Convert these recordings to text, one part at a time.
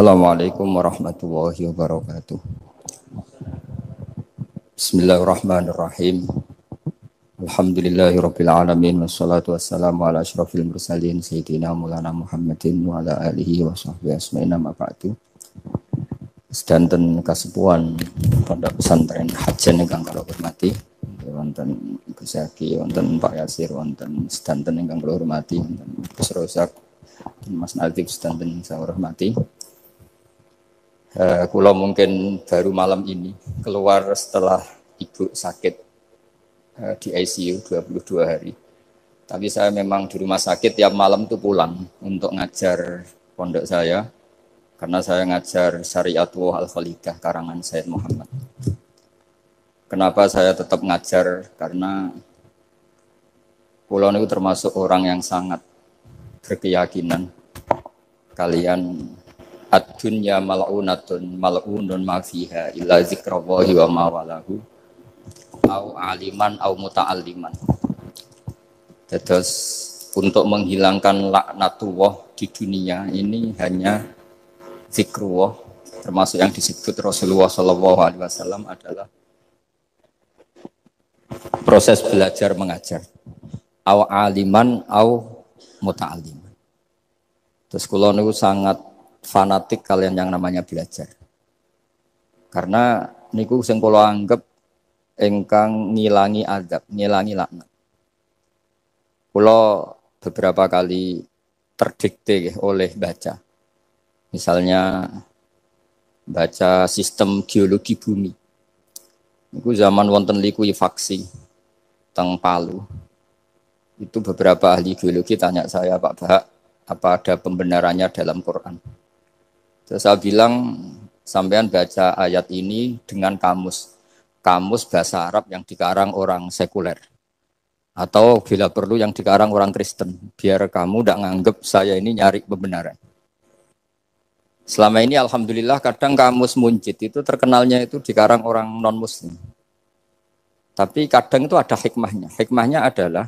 Assalamualaikum warahmatullahi wabarakatuh. Bismillahirrahmanirrahim. Alhamdulillahirabbil alamin wassalatu wassalamu ala asyrofil mursalin sayyidina Maulana Muhammadin wa ala alihi wa sahbihi asma'in amma ba'du. Sedanten kasepuhan Pondok Pesantren Hajan ingkang kula hormati, wonten Gus Zaki, wonten Pak Yasir, wonten sedanten ingkang kula hormati, wonten Gus Rozak, Mas Nadif sedanten ingkang saya hormati. Kula mungkin baru malam ini keluar setelah ibu sakit di ICU 22 hari. Tapi saya memang di rumah sakit tiap malam tuh pulang untuk ngajar pondok saya. Karena saya ngajar Syariatullah Al-Khalidah karangan Sayyid Muhammad. Kenapa saya tetap ngajar? Karena kula niku termasuk orang yang sangat berkeyakinan kalian ad-dunya mal'unatun mal'unun ma fiha illa zikrallahi wa ma walahu au aliman au muta'alliman. Terus untuk menghilangkan laknatullah di dunia ini hanya zikrullah, termasuk yang disebut Rasulullah SAW adalah proses belajar mengajar au aliman au muta'alliman. Terus kula niku sangat fanatik kalian yang namanya belajar. Karena niku sing kula anggap ingkang ngilangi adab, ngilangi laknat. Kula beberapa kali terdikte oleh baca. Misalnya baca sistem geologi bumi. Niku zaman wonten likuifaksi teng Palu. Itu beberapa ahli geologi tanya saya, Pak Bahak, apa ada pembenarannya dalam Quran? Terus saya bilang, sampean baca ayat ini dengan kamus bahasa Arab yang dikarang orang sekuler. Atau bila perlu yang dikarang orang Kristen. Biar kamu tidak nganggep saya ini nyari pembenaran. Selama ini alhamdulillah kadang kamus Munjid itu terkenalnya itu dikarang orang non-muslim. Tapi kadang itu ada hikmahnya. Hikmahnya adalah,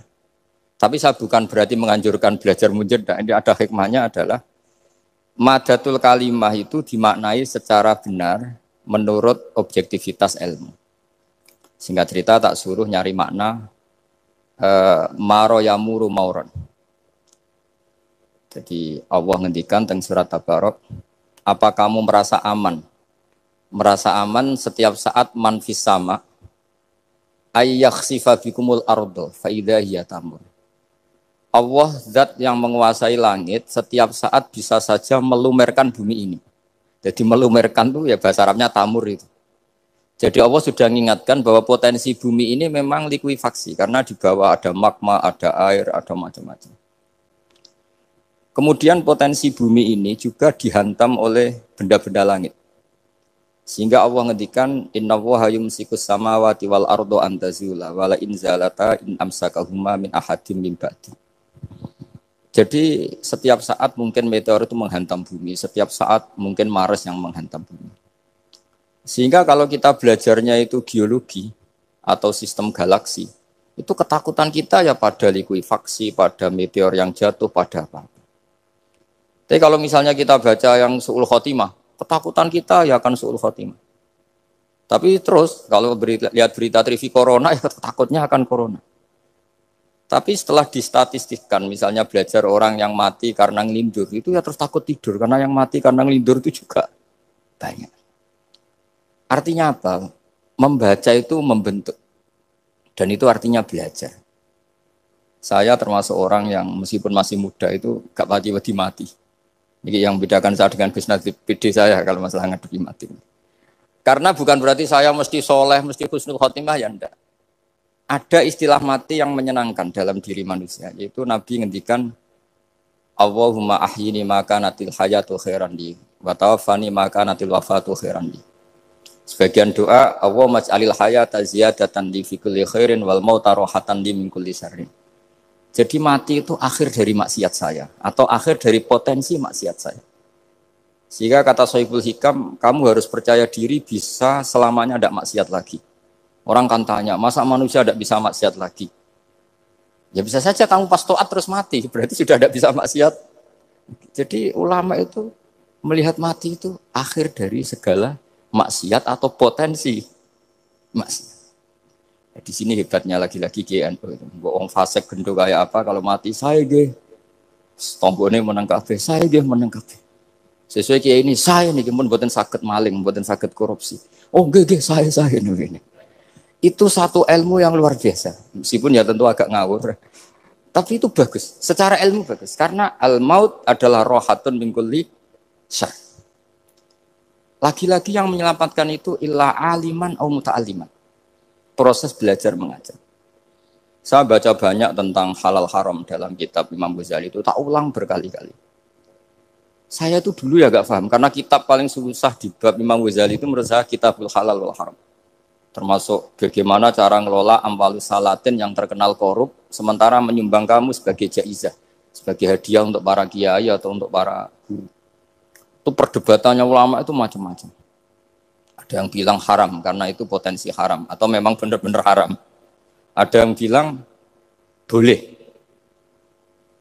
tapi saya bukan berarti menganjurkan belajar Munjid. Ini ada hikmahnya adalah, madatul kalimah itu dimaknai secara benar menurut objektivitas ilmu. Singkat cerita tak suruh nyari makna maro yamuru mauron. Jadi Allah ngendikan teng surat Tabarok, apa kamu merasa aman? Merasa aman setiap saat man fis sama ayyakhsifa bikumul ardo fa idza hiya tamur. Allah zat yang menguasai langit setiap saat bisa saja melumerkan bumi ini. Jadi melumerkan itu ya bahasa Arabnya tamur itu. Jadi Allah sudah mengingatkan bahwa potensi bumi ini memang likuifaksi karena di bawah ada magma, ada air, ada macam-macam. Kemudian potensi bumi ini juga dihantam oleh benda-benda langit. Sehingga Allah ngendikan innallaha yumsikus samawati wal ardo an tazula wala in zalata in amsakahuma min ahadim min ba'di. Jadi setiap saat mungkin meteor itu menghantam bumi, setiap saat mungkin Mars yang menghantam bumi. Sehingga kalau kita belajarnya itu geologi atau sistem galaksi, itu ketakutan kita ya pada likuifaksi, pada meteor yang jatuh, pada apa. Tapi kalau misalnya kita baca yang su'ul khotimah, ketakutan kita ya akan su'ul khotimah. Tapi terus kalau lihat berita TV corona, ya takutnya akan corona. Tapi setelah distatistikkan, misalnya belajar orang yang mati karena ngelindur, itu ya terus takut tidur, karena yang mati karena ngelindur itu juga banyak. Artinya apa? Membaca itu membentuk. Dan itu artinya belajar. Saya termasuk orang yang meskipun masih muda itu gak pati-pati mati. Ini yang membedakan saya dengan bisnis PD saya kalau masalah ngadepi mati. Karena bukan berarti saya mesti soleh, mesti husnul khotimah, ya enggak. Ada istilah mati yang menyenangkan dalam diri manusia, yaitu Nabi ngendikan Allahumma ahyini maka natil hayatu khairan li wa tawaffani maka natil wafatu khairan li. Sebagian doa Allahumma ij'alil hayata ziyadatan li fi kulli khairin wal mauta rahatan li min kulli syarrin. Jadi mati itu akhir dari maksiat saya atau akhir dari potensi maksiat saya. Sehingga kata Sohibul Hikam, kamu harus percaya diri bisa selamanya tidak maksiat lagi. Orang kan tanya, masa manusia tidak bisa maksiat lagi? Ya bisa saja kamu pas taat terus mati, berarti sudah tidak bisa maksiat. Jadi ulama itu Melihat mati itu akhir dari segala maksiat atau potensi maksiat. Di sini hebatnya lagi-lagi GNU itu. Wong fasik gendho kayak apa kalau mati saya ge tombone menang kabeh, saya ge menang kabeh. Sesuai kiai ini saya nih pun mboten saged maling, mboten saged korupsi. Oh nggih saya ini. Itu satu ilmu yang luar biasa. Meskipun ya tentu agak ngawur. Tapi itu bagus. Secara ilmu bagus karena al-maut adalah rohatun min kulli syarr. Lagi-lagi yang menyelamatkan itu illa aliman au muta'alliman. Proses belajar mengajar. Saya baca banyak tentang halal haram dalam kitab Imam Ghazali itu, tak ulang berkali-kali. Saya itu dulu ya gak paham, karena kitab paling susah di bab Imam Ghazali itu menurut saya kitabul halal wal haram. Termasuk bagaimana cara ngelola amwalus salatin yang terkenal korup, sementara menyumbang kamu sebagai jaizah, sebagai hadiah untuk para kiai atau untuk para guru. Itu perdebatannya ulama itu macam-macam. Ada yang bilang haram karena itu potensi haram atau memang benar-benar haram. Ada yang bilang boleh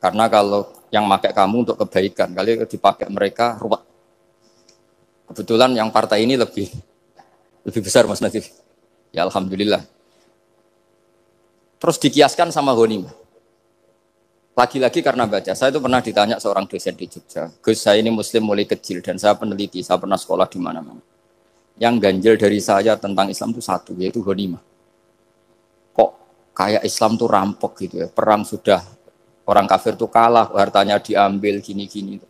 karena kalau yang pakai kamu untuk kebaikan, kali dipakai mereka ruwet. Kebetulan yang partai ini lebih besar Mas Nadif. Ya alhamdulillah. Terus dikiaskan sama ghanimah. Lagi-lagi karena baca, saya itu pernah ditanya seorang dosen di Jogja. Gus, saya ini muslim mulai kecil dan saya peneliti, saya pernah sekolah di mana-mana. Yang ganjil dari saya tentang Islam itu satu, yaitu ghanimah. Kok kayak Islam tuh rampok gitu ya, perang sudah, orang kafir tuh kalah, hartanya diambil gini-gini.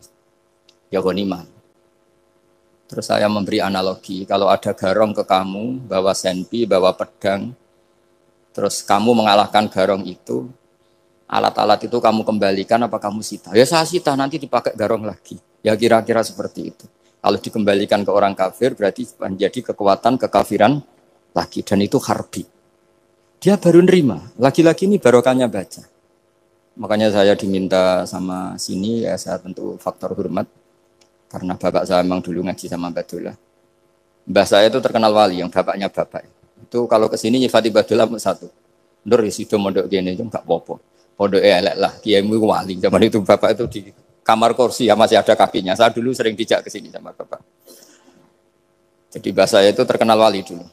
Ya ghanimah. Terus saya memberi analogi, kalau ada garong ke kamu, bawa senpi, bawa pedang, terus kamu mengalahkan garong itu, alat-alat itu kamu kembalikan apa kamu sita? Ya saya sita, nanti dipakai garong lagi. Ya kira-kira seperti itu. Kalau dikembalikan ke orang kafir berarti menjadi kekuatan kekafiran lagi. Dan itu harbi. Dia baru nerima. Lagi-lagi ini barokahnya baca. Makanya saya diminta sama sini, ya saya tentu faktor hormat. Karena bapak saya memang dulu ngaji sama Badullah. Mbah saya itu terkenal wali, yang bapaknya bapak. Itu kalau kesini nyifati Badullah satu. Nur isido mondok gini, itu enggak apa-apa. Pondok elek lah, kiaimu wali. Zaman itu bapak itu di kamar kursi ya masih ada kakinya. Saya dulu sering dijak ke sini sama bapak. Jadi bahasa itu terkenal wali dulu.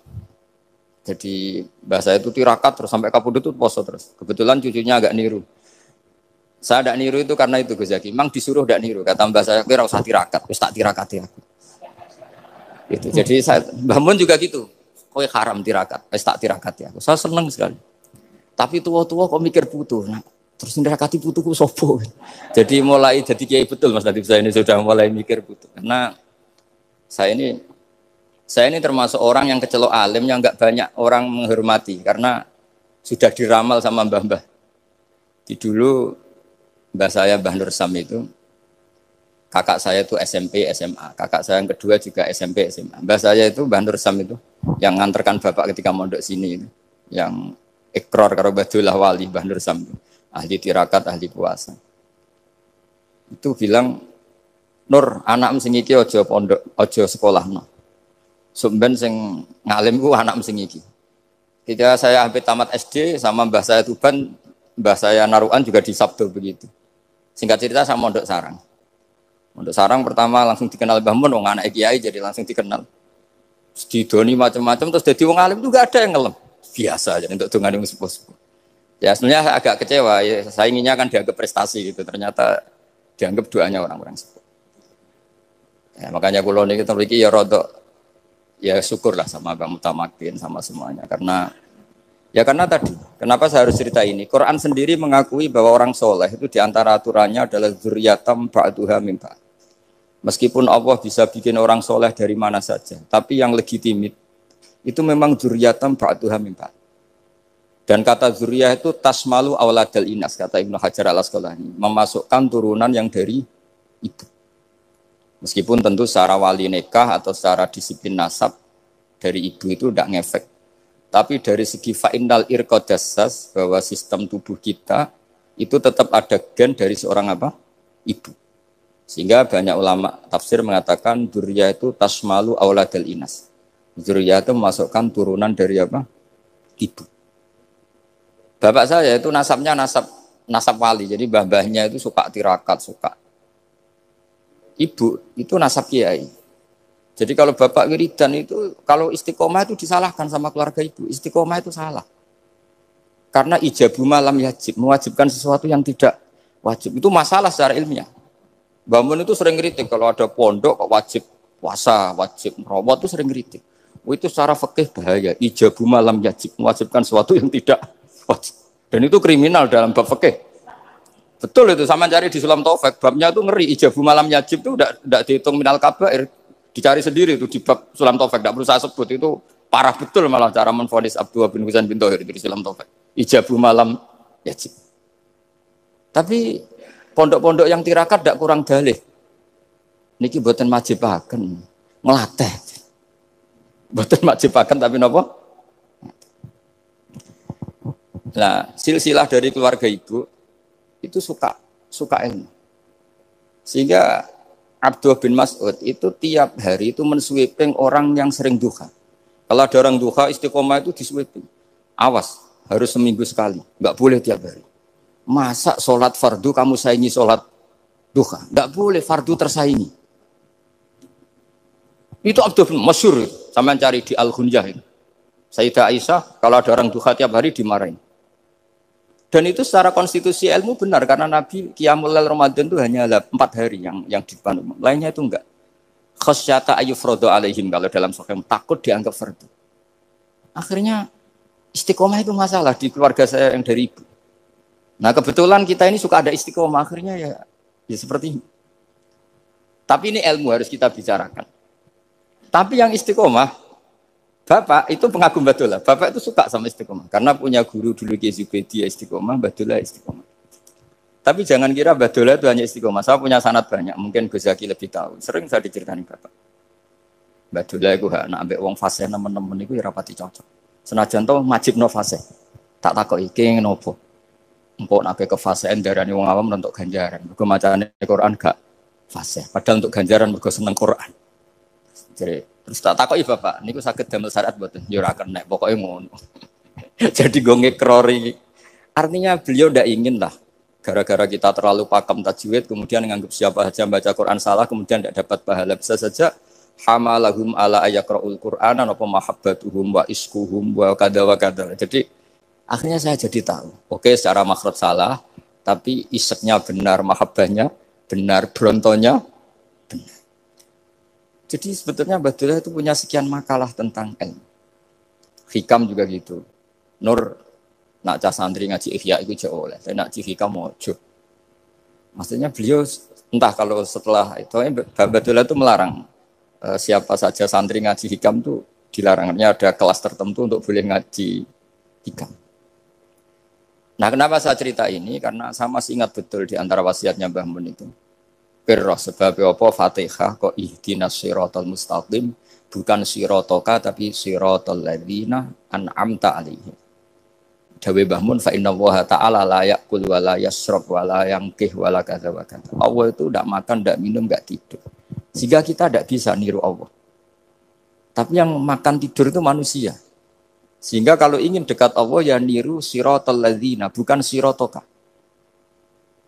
Jadi bahasa itu tirakat terus sampai kapundut itu poso terus. Kebetulan cucunya agak niru. Saya tidak niru itu karena itu Gus Zaki. Memang disuruh tidak niru. Kata mbak saya, kira usah tirakat, terus tak tirakati aku. Gitu. Jadi saya, Mbah Mun juga gitu. Kowe haram tirakat, terus tak tirakati aku. Saya senang sekali. Tapi tua-tua kok mikir putu. Nah, terus nirakati putuku sopo. Jadi mulai jadi kiai betul Mas Nadif, saya ini sudah mulai mikir putu. Karena saya ini termasuk orang yang kecelok alim yang enggak banyak orang menghormati karena sudah diramal sama mbah-mbah. Di dulu mbah saya Mbah Nur Sam itu kakak saya itu SMP SMA, kakak saya yang kedua juga SMP SMA. Mbah saya itu Mbah Nur Sam itu yang nganterkan bapak ketika mondok sini itu, yang ikrar karo Badullah wali Mbah Nur Sam itu, ahli tirakat, ahli puasa. Itu bilang, Nur, anak sing iki aja pondok, aja sekolahno. Sumben sing ngalim ku anak sing iki. Ketika saya hampir tamat SD sama mbah saya Tuban, mbah saya Naruan juga di Sabdo begitu. Singkat cerita sama mondok sarang. Mondok sarang pertama langsung dikenal Mbah Mun, wong anak kiai jadi langsung dikenal. Didoni macam-macam terus jadi wong alim juga ada yang ngelem. Biasa aja untuk dongane wong sepuh-sepuh. Ya sebenarnya saya agak kecewa, ya, saya inginnya kan dianggap prestasi gitu, ternyata dianggap doanya orang-orang sepuh. Ya, makanya kula niki mriki ya rodok ya syukurlah sama Bang Mutamakin sama semuanya karena tadi kenapa saya harus cerita ini. Quran sendiri mengakui bahwa orang soleh itu diantara aturannya adalah dzurriyyatam ba'duha min ba'd. Meskipun Allah bisa bikin orang soleh dari mana saja, tapi yang legitimit itu memang dzurriyyatam ba'duha min ba'd. Dan kata dzurriyyah itu tasmalu auladal inas, kata Ibnu Hajar al-Asqalani, memasukkan turunan yang dari ibu. Meskipun tentu secara wali nikah atau secara disiplin nasab dari ibu itu tidak ngefek. Tapi dari segi fa'innal irqadassas, bahwa sistem tubuh kita itu tetap ada gen dari seorang apa? Ibu. Sehingga banyak ulama tafsir mengatakan dzurriyyah itu tasmalu auladal inas. Dzurriyyah itu memasukkan turunan dari apa? Ibu. Bapak saya itu nasabnya nasab wali. Jadi mbah-mbahnya itu suka tirakat, suka ibu itu nasab kiai. Jadi kalau bapak wiridan itu, kalau istiqomah itu disalahkan sama keluarga ibu. Istiqomah itu salah. Karena ijabu malam yajib, mewajibkan sesuatu yang tidak wajib. Itu masalah secara ilmiah. Mbak Mun itu sering kritik kalau ada pondok kok wajib puasa, wajib merawat itu sering kritik. Itu secara fikih bahaya. Ijabu malam yajib, mewajibkan sesuatu yang tidak wajib. Dan itu kriminal dalam bab fikih. Betul itu, sama cari di Sulam Taufik. Babnya itu ngeri, ijabu malam yajib itu tidak dihitung minal kabair. Dicari sendiri itu di bab Sulam Taufik, tidak perlu saya sebut, itu parah betul malah cara menvonis Abdullah bin Husain bin Thohir di Sulam Taufik. Ijabu malam yajib. Tapi pondok-pondok yang tirakat tidak kurang dalih. Niki boten majibaken, ngelatih. Boten majibaken tapi napa? Nah, silsilah dari keluarga ibu itu suka ilmu. Sehingga Abdullah bin Mas'ud itu tiap hari itu mensweeping orang yang sering duha. Kalau ada orang duha istiqomah itu disweeping. Awas, harus seminggu sekali, nggak boleh tiap hari. Masa sholat fardu kamu saingi sholat duha? Nggak boleh, fardu tersaingi. Itu Abdullah bin masyhur, sama cari di Al-Ghunjah itu. Sayyidah Aisyah kalau ada orang duha tiap hari dimarahin. Dan itu secara konstitusi ilmu benar karena Nabi Qiyamul Lail Ramadan itu hanya 4 hari yang dipandu. Lainnya itu enggak. Khasyata ayyufrodo alaihim kalau dalam sahih takut dianggap fardu. Akhirnya istiqomah itu masalah di keluarga saya yang dari ibu. Nah kebetulan kita ini suka ada istiqomah akhirnya ya seperti ini. Tapi ini ilmu harus kita bicarakan. Tapi yang istiqomah Bapak itu pengagum Badullah. Bapak itu suka sama istiqomah. Karena punya guru dulu Ki Zubedi istiqomah, Badullah istiqomah. Tapi jangan kira Badullah itu hanya istiqomah. Saya punya sanad banyak. Mungkin Gus Zaki lebih tahu. Sering saya diceritain Bapak. Badullah itu nak ambek wong fase teman-teman itu ya rapati cocok. Senajan to majib no fase. Tak takoki iki nopo. Engko nak ke fase darani wong awam untuk ganjaran. Mergo macane Quran gak fase. Padahal untuk ganjaran mergo seneng Quran. Jadi terus tak takoki Bapak, niku saged damel syariat mboten? Ya ora kenek, pokoke ngono. Jadi go ngekrori. Artinya beliau ndak ingin lah gara-gara kita terlalu pakem tajwid kemudian nganggap siapa saja baca Quran salah kemudian tidak dapat pahala. Bisa saja hamalahum ala ayakraul Qur'ana napa mahabbatuhum wa iskuhum wa kada wa kada. Jadi akhirnya saya jadi tahu. Oke, secara makhraj salah, tapi iseknya benar, mahabbahnya benar, brontonya benar. Jadi sebetulnya Badullah itu punya sekian makalah tentang ilmu. Hikam juga gitu. Nur nak cah santri ngaji ihya itu jauh oleh. Tapi nak hikam mojo. Maksudnya beliau entah kalau setelah itu Badullah itu melarang siapa saja santri ngaji hikam itu dilarangnya ada kelas tertentu untuk boleh ngaji hikam. Nah kenapa saya cerita ini? Karena saya masih ingat betul di antara wasiatnya Mbah Mun itu. Pirroh sebab apa Fatihah kok ihdinas siratal mustaqim bukan siratoka tapi siratal ladzina an'amta alaihim. Dawe Mbah Mun fa inna wa ta'ala la yaqul wa la yasrab wa la yanqih wa la kadza wa kadza. Allah itu enggak makan, enggak minum, enggak tidur. Sehingga kita enggak bisa niru Allah. Tapi yang makan tidur itu manusia. Sehingga kalau ingin dekat Allah ya niru siratal ladzina bukan siratoka.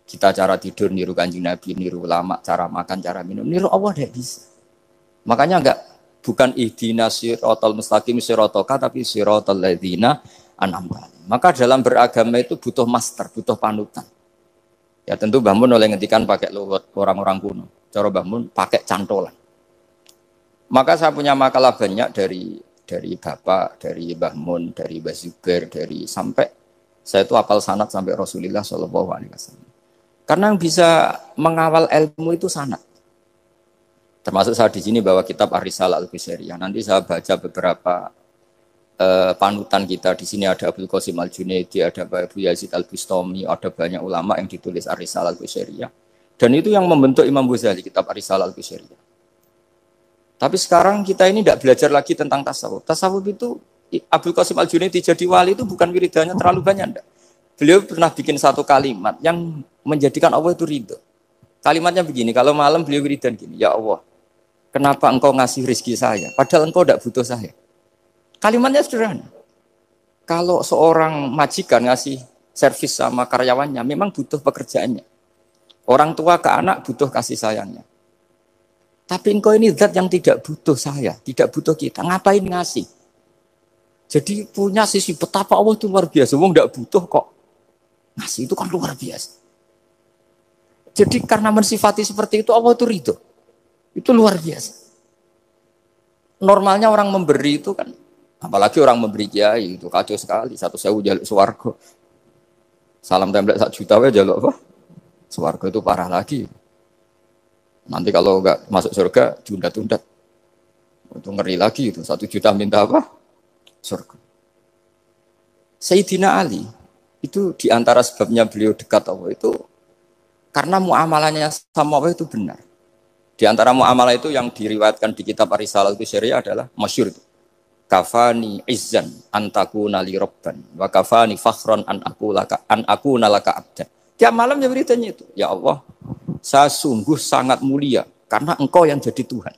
Kita cara tidur niru Kanjeng Nabi, niru ulama, cara makan, cara minum, niru Allah tidak bisa. Makanya bukan ihdinas siratal mustaqim siratoka tapi siratal ladzina an'amta. Maka dalam beragama itu butuh master, butuh panutan. Ya tentu Mbah Mun oleh ngendikan pakai luwet orang-orang kuno. Cara Mbah Mun pakai cantolan. Maka saya punya makalah banyak dari Bapak, dari Mbah Mun, dari Mbah Zubair, dari sampai saya itu hafal sanad sampai Rasulullah SAW. Karena yang bisa mengawal ilmu itu sanad. Termasuk saya di sini bawa kitab Ar-Risalah Al-Qusairiyah. Nanti saya baca beberapa panutan kita. Di sini ada Abdul Qasim Al-Junaidi, ada Abu Yazid Al-Bustami, ada banyak ulama yang ditulis Ar-Risalah Al-Qusairiyah. Dan itu yang membentuk Imam Ghazali, kitab Ar-Risalah Al-Qusairiyah. Tapi sekarang kita ini tidak belajar lagi tentang tasawuf. Tasawuf itu Abdul Qasim Al-Junaidi jadi wali itu bukan wiridannya terlalu banyak, enggak. Beliau pernah bikin satu kalimat yang menjadikan Allah itu ridho. Kalimatnya begini, kalau malam beliau wiridan gini, ya Allah, kenapa engkau ngasih rezeki saya, padahal engkau tidak butuh saya. Kalimatnya sederhana. Kalau seorang majikan ngasih servis sama karyawannya, memang butuh pekerjaannya. Orang tua ke anak butuh kasih sayangnya. Tapi engkau ini zat yang tidak butuh saya, tidak butuh kita. Ngapain ngasih? Jadi punya sisi betapa Allah itu luar biasa. Wong tidak butuh kok. Ngasih itu kan luar biasa. Jadi karena mensifati seperti itu Allah itu ridho. Itu luar biasa. Normalnya orang memberi itu kan, apalagi orang memberi kiai itu kacau sekali. 1.000 jaluk swarga. Salam template 1 juta wae jaluk apa? Swarga itu parah lagi. Nanti kalau enggak masuk surga tunda-tunda. Itu ngeri lagi itu. 1 juta minta apa? Surga. Sayyidina Ali itu diantara sebabnya beliau dekat Allah itu karena muamalahnya sama Allah itu benar. Di antara muamalah itu yang diriwayatkan di kitab Ar-Risalah itu syariah adalah masyhur itu. Kafani izzan antakuna li rabban wa kafani fakhran an akuna laka abdan. Tiap malam dia beritanya itu, ya Allah, saya sungguh sangat mulia karena engkau yang jadi Tuhan.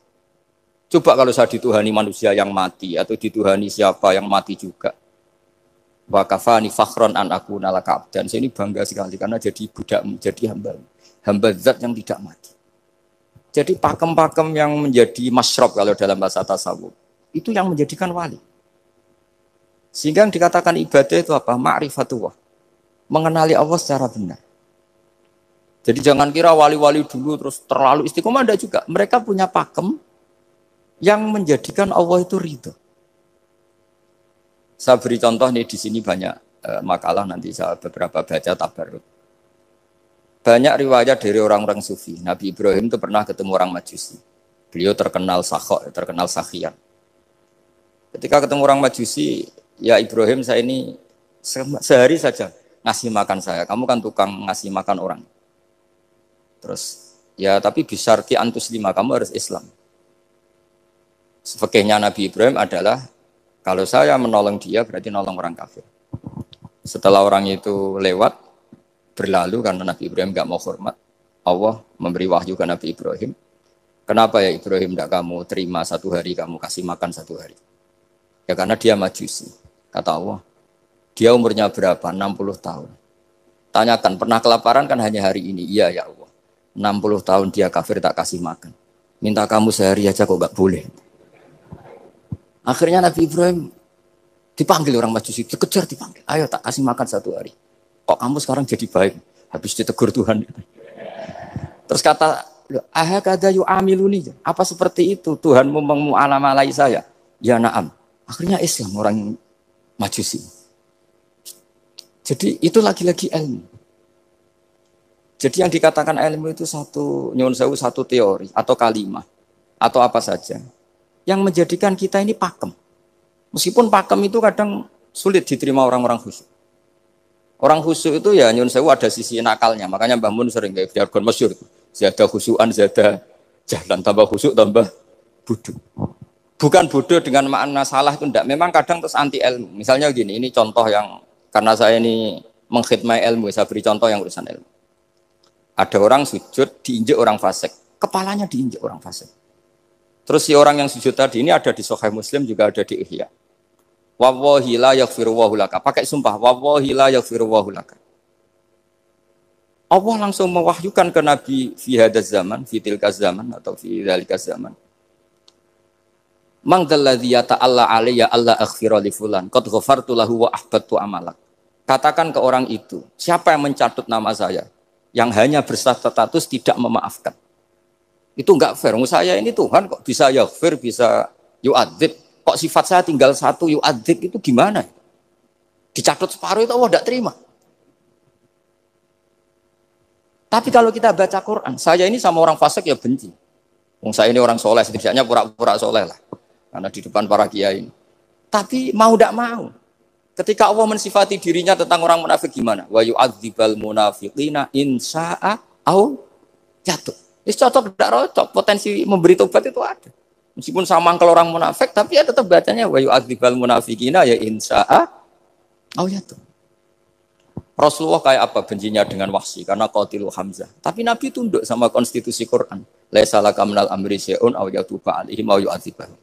Coba kalau saya dituhani manusia yang mati atau dituhani siapa yang mati juga. Wa kafani fakhran an akuna laka abdan. Saya ini bangga sekali karena jadi budak, jadi hamba zat yang tidak mati. Jadi pakem-pakem yang menjadi masyrob kalau dalam bahasa tasawuf itu yang menjadikan wali. Sehingga yang dikatakan ibadah itu apa? Ma'rifatullah. Mengenali Allah secara benar. Jadi jangan kira wali-wali dulu terus terlalu istiqomah, ada juga. Mereka punya pakem yang menjadikan Allah itu ridho. Saya beri contoh nih di sini banyak makalah nanti saya beberapa baca tabarruk. Banyak riwayat dari orang-orang sufi. Nabi Ibrahim itu pernah ketemu orang Majusi. Beliau terkenal sakhok, terkenal sakhian. Ketika ketemu orang Majusi, ya Ibrahim saya ini sehari saja ngasih makan saya. Kamu kan tukang ngasih makan orang. Terus, ya tapi bisyarti antus lima, kamu harus Islam. Fikihnya Nabi Ibrahim adalah, kalau saya menolong dia berarti nolong orang kafir. Setelah orang itu lewat, berlalu karena Nabi Ibrahim enggak mau hormat, Allah memberi wahyu ke Nabi Ibrahim. Kenapa ya Ibrahim enggak kamu terima 1 hari, kamu kasih makan 1 hari? Ya karena dia majusi. Kata Allah, dia umurnya berapa? 60 tahun. Tanyakan, pernah kelaparan kan hanya hari ini? Iya ya Allah. 60 tahun dia kafir tak kasih makan. Minta kamu sehari aja kok enggak boleh. Akhirnya Nabi Ibrahim dipanggil orang majusi, dikejar dipanggil. Ayo tak kasih makan 1 hari. Kok kamu sekarang jadi baik? Habis ditegur Tuhan. Terus kata, ahakada yu'amiluni. Apa seperti itu? Tuhanmu mengu'alamalai saya. Ya na'am. Akhirnya Islam orang majusi. Jadi itu lagi-lagi ilmu. Jadi yang dikatakan ilmu itu nyuwun sewu satu teori atau kalimat. Atau apa saja. Yang menjadikan kita ini pakem. Meskipun pakem itu kadang sulit diterima orang-orang khusyuk. Orang khusyuk itu ya nyun sewu ada sisi nakalnya. Makanya Mbah Mun sering kayak jargon masyhur. Zada khusyuan, zada jalan, tambah khusyuk, tambah bodoh. Bukan bodoh dengan makna salah itu enggak. Memang kadang terus anti ilmu. Misalnya gini, ini contoh yang karena saya ini mengkhidmati ilmu, saya beri contoh yang urusan ilmu. Ada orang sujud diinjek orang fasik, kepalanya diinjek orang fasik. Terus si orang yang sujud tadi ini ada di Sahih Muslim, juga ada di Ihya. Wallahi la yaghfirullahu laka. Pakai sumpah, wallahi la yaghfirullahu laka. Allah langsung mewahyukan ke Nabi fi hadzal zaman, fi tilkaz zaman atau fi dzalikaz zaman. Man dzalladzi yata'alla alayya alla aghfira li fulan qad ghafartu lahu wa ahbattu amalak. Katakan ke orang itu, siapa yang mencatut nama saya yang hanya berstatus tidak memaafkan. Itu enggak fair. Saya ini Tuhan kok bisa yaghfir, bisa yu'adzib. Kok sifat saya tinggal 1 yu'adzib itu gimana? Dicatut separuh itu Allah tidak terima. Tapi kalau kita baca Quran, saya ini sama orang fasik ya benci. Saya ini orang soleh, setidaknya pura-pura soleh lah. Karena di depan para kiai. Tapi mau tidak mau. Ketika Allah mensifati dirinya tentang orang munafik gimana? Wa yu'adzibal munafiqina in sya'a au jatuh. Ini cocok tidak cocok, potensi memberi tobat itu ada. Meskipun sama kalau orang munafik, tapi ya tetap bacanya wa yu'adzibal munafiqina ya insya'a au yatuh. Rasulullah kayak apa bencinya dengan Wahsy karena qatilu Hamzah. Tapi Nabi tunduk sama konstitusi Quran. Laisa laka minal amri syai'un aw yatuba alaihim aw yu'adzibahum.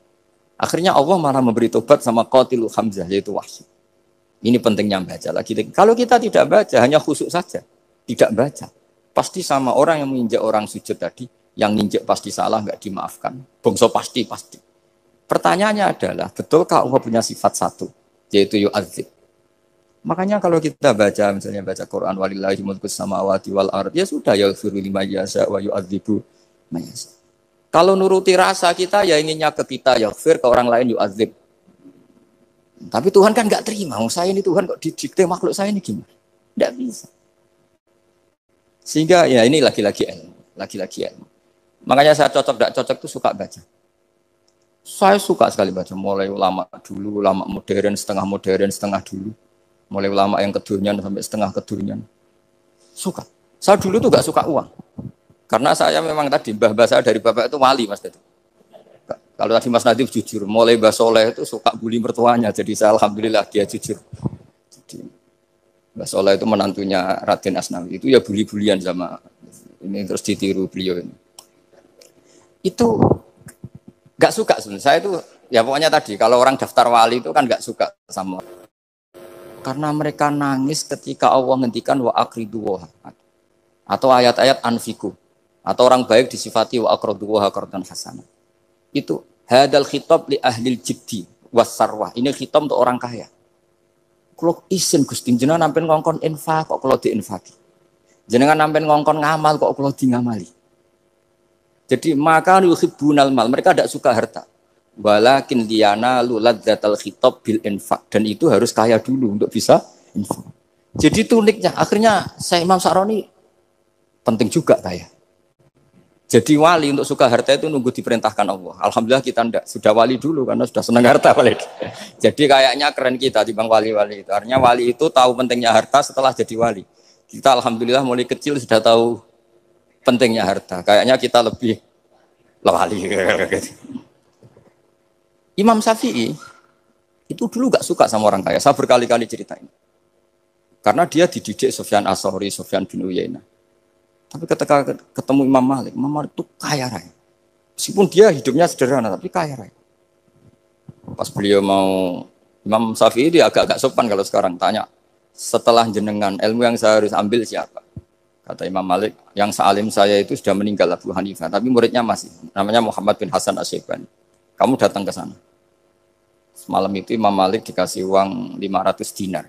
Akhirnya Allah malah memberi tobat sama qatilu Hamzah yaitu Wahsy. Ini pentingnya baca lagi. Kalau kita tidak baca, hanya khusyuk saja, tidak baca, pasti sama orang yang menginjak orang sujud tadi, yang nginjek pasti salah, nggak dimaafkan. Bongso pasti. Pertanyaannya adalah, betulkah Allah punya sifat satu, yaitu yu'adzib? Makanya kalau kita baca, misalnya baca Quran, walillahi mulkus samawati wal ard, ya sudah, yaghfiru liman yasha wa yu'adzibu man yasha. Kalau nuruti rasa kita, ya inginnya ke kita, yaghfir, ke orang lain yu'adzib. Tapi Tuhan kan nggak terima, saya ini Tuhan kok didikte makhluk saya ini gimana? Nggak bisa. Sehingga ya ini lagi-lagi ilmu. Makanya saya cocok, tidak cocok itu suka baca. Saya suka sekali baca, mulai ulama dulu, ulama modern, setengah dulu. Mulai ulama yang kedunian sampai setengah kedunian. Suka. Saya dulu tuh gak suka uang. Karena saya memang tadi, mbah-mbah saya dari bapak itu wali mas itu. Kalau tadi Mas Nadif jujur, mulai Mbah Soleh itu suka bully mertuanya. Jadi saya alhamdulillah dia jujur. Jadi Mbah Soleh itu menantunya Raden Asnawi. Itu ya bully-bulian sama ini terus ditiru beliau ini. Itu gak suka sebenarnya. Saya itu ya pokoknya tadi kalau orang daftar wali itu kan gak suka sama. Karena mereka nangis ketika Allah ngendikan wa aqridu atau ayat-ayat anfiku atau orang baik disifati wa aqridu wa qardan hasanah. Itu hadal khitab li ahlil jiddi wasarwah. Ini khitab untuk orang kaya. Kalau isin Gusti jenengan nampen ngongkon infak kok kalau diinfaki. Jenengan nampen ngongkon ngamal kok kalau di ngamali. Jadi maka yuhibbunal mal, mereka tidak suka harta. Walakin liyana luladzatal khitab bil infak, dan itu harus kaya dulu untuk bisa infak. Jadi itu uniknya. Akhirnya saya Imam Sa'roni penting juga kaya. Jadi wali untuk suka harta itu nunggu diperintahkan Allah. Alhamdulillah kita ndak, sudah wali dulu karena sudah senang harta wali. Jadi kayaknya keren kita di bang wali-wali itu. Artinya wali itu tahu pentingnya harta setelah jadi wali. Kita alhamdulillah mulai kecil sudah tahu pentingnya harta. Kayaknya kita lebih wali. Imam Syafi'i itu dulu gak suka sama orang kaya. Saya berkali-kali ceritain. Karena dia dididik Sufyan As-Tsauri, Sufyan bin Uyainah. Tapi ketika ketemu Imam Malik itu kaya raya. Meskipun dia hidupnya sederhana, tapi kaya raya. Pas beliau mau, Imam Syafi'i dia agak-agak sopan kalau sekarang tanya, setelah jenengan ilmu yang saya harus ambil siapa? Kata Imam Malik, yang sealim saya itu sudah meninggal Abu Hanifah, tapi muridnya masih, namanya Muhammad bin Hasan Asy-Syaibani. Kamu datang ke sana. Semalam itu Imam Malik dikasih uang 500 dinar.